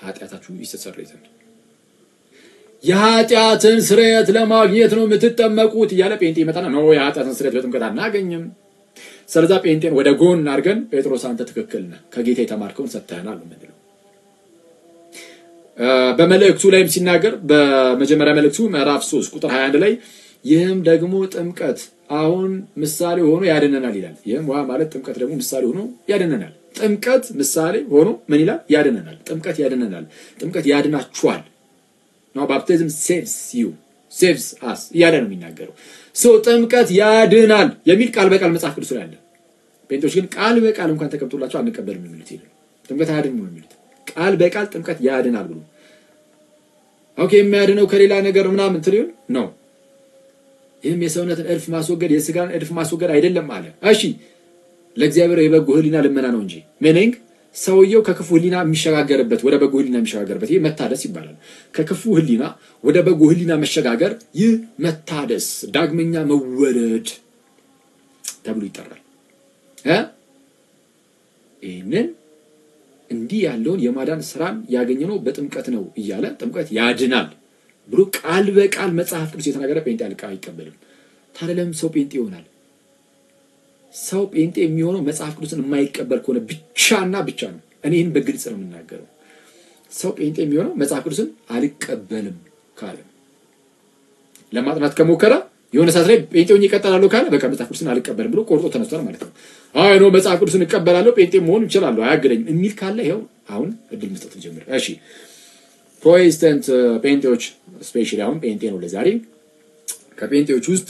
ኃጢአታችሁ ይሰረይ ዘንድ የኃጢአትን ስርየት ለማግኘት ነው የምትጠመቁት እያለ ጴንጤ ይመጣና ነው የኃጢአትን ስርየት በጥምቀት አናገኝም። ስለዛ ጴንጤን ወደ ጎን አድርገን ጴጥሮስ አንተ ትክክል ነህ ከጌታ የተማርከውን ሰጥተናል ምንድነው። በመልእክቱ ላይም ሲናገር በመጀመሪያ መልእክቱ ምዕራፍ 3 ቁጥር 21 ላይ ይህም ደግሞ ጥምቀት አሁን ምሳሌ ሆኖ ያድነናል ይላል። ይህም ማለት ጥምቀት ደግሞ ምሳሌ ሆኖ ያድነናል። ጥምቀት ምሳሌ ሆኖ ምን ይላል? ያድነናል። ጥምቀት ያድነናል። ጥምቀት ያድናችኋል። Now baptism saves us ያለ ነው የሚናገረው። ጥምቀት ያድናል የሚል ቃል በቃል መጽሐፍ ቅዱስ ላይ አለ። ጴንጤዎች ግን ቃል በቃል እንኳን ተቀምጦላቸው አንቀበልም የሚሉት ይላል። ጥምቀት ያድናል ነው የሚሉት። ቃል በቃል ጥምቀት ያድናል ብሎ ኦኬ የሚያድነው ከሌላ ነገር ምናምን ትሪው ነው። ይህም የሰውነትን እድፍ ማስወገድ የሥጋን እድፍ ማስወገድ አይደለም አለ። እሺ ለእግዚአብሔር የበጎ ህሊና ልመና ነው እንጂ meaning ሰውየው ከክፉ ህሊና የሚሸጋገርበት ወደ በጎ ህሊና የሚሸጋገርበት ይሄ መታደስ ይባላል። ከክፉ ህሊና ወደ በጎ ህሊና መሸጋገር ይህ መታደስ ዳግመኛ መወለድ ተብሎ ይጠራል። ይሄንን እንዲህ ያለውን የማዳን ስራን ያገኘነው በጥምቀት ነው እያለ ጥምቀት ያድናል ብሎ ቃል በቃል መጽሐፍ ቅዱስ የተናገረ ጴንጤ አይቀበልም። ታዲያ ሰው ጴንጤ ይሆናል? ሰው ጴንጤ የሚሆነው መጽሐፍ ቅዱስን የማይቀበል ከሆነ ብቻና ብቻ ነው። እኔ ይሄን በግልጽ ነው የምናገረው። ሰው ጴንጤ የሚሆነው መጽሐፍ ቅዱስን አልቀበልም ካለ ለማጥናት ከሞከረ የሆነ ሰዓት ላይ ጴንጤውን ይቀጥላሉ ካለ በቃ መጽሐፍ ቅዱስን አልቀበልም ብሎ ቆርጦ ተነስቷል ማለት ነው። አይ ነው መጽሐፍ ቅዱስን እቀበላለሁ ጴንጤ መሆን ይችላል አያግደኝም የሚል ካለ ይሄው አሁን እድል መስጠት ጀምር። እሺ ፕሮቴስታንት ጴንጤዎች ስፔሻሊ አሁን ጴንጤ ነው ለዛሬ ከጴንጤዎች ውስጥ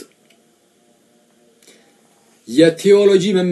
የቴዎሎጂ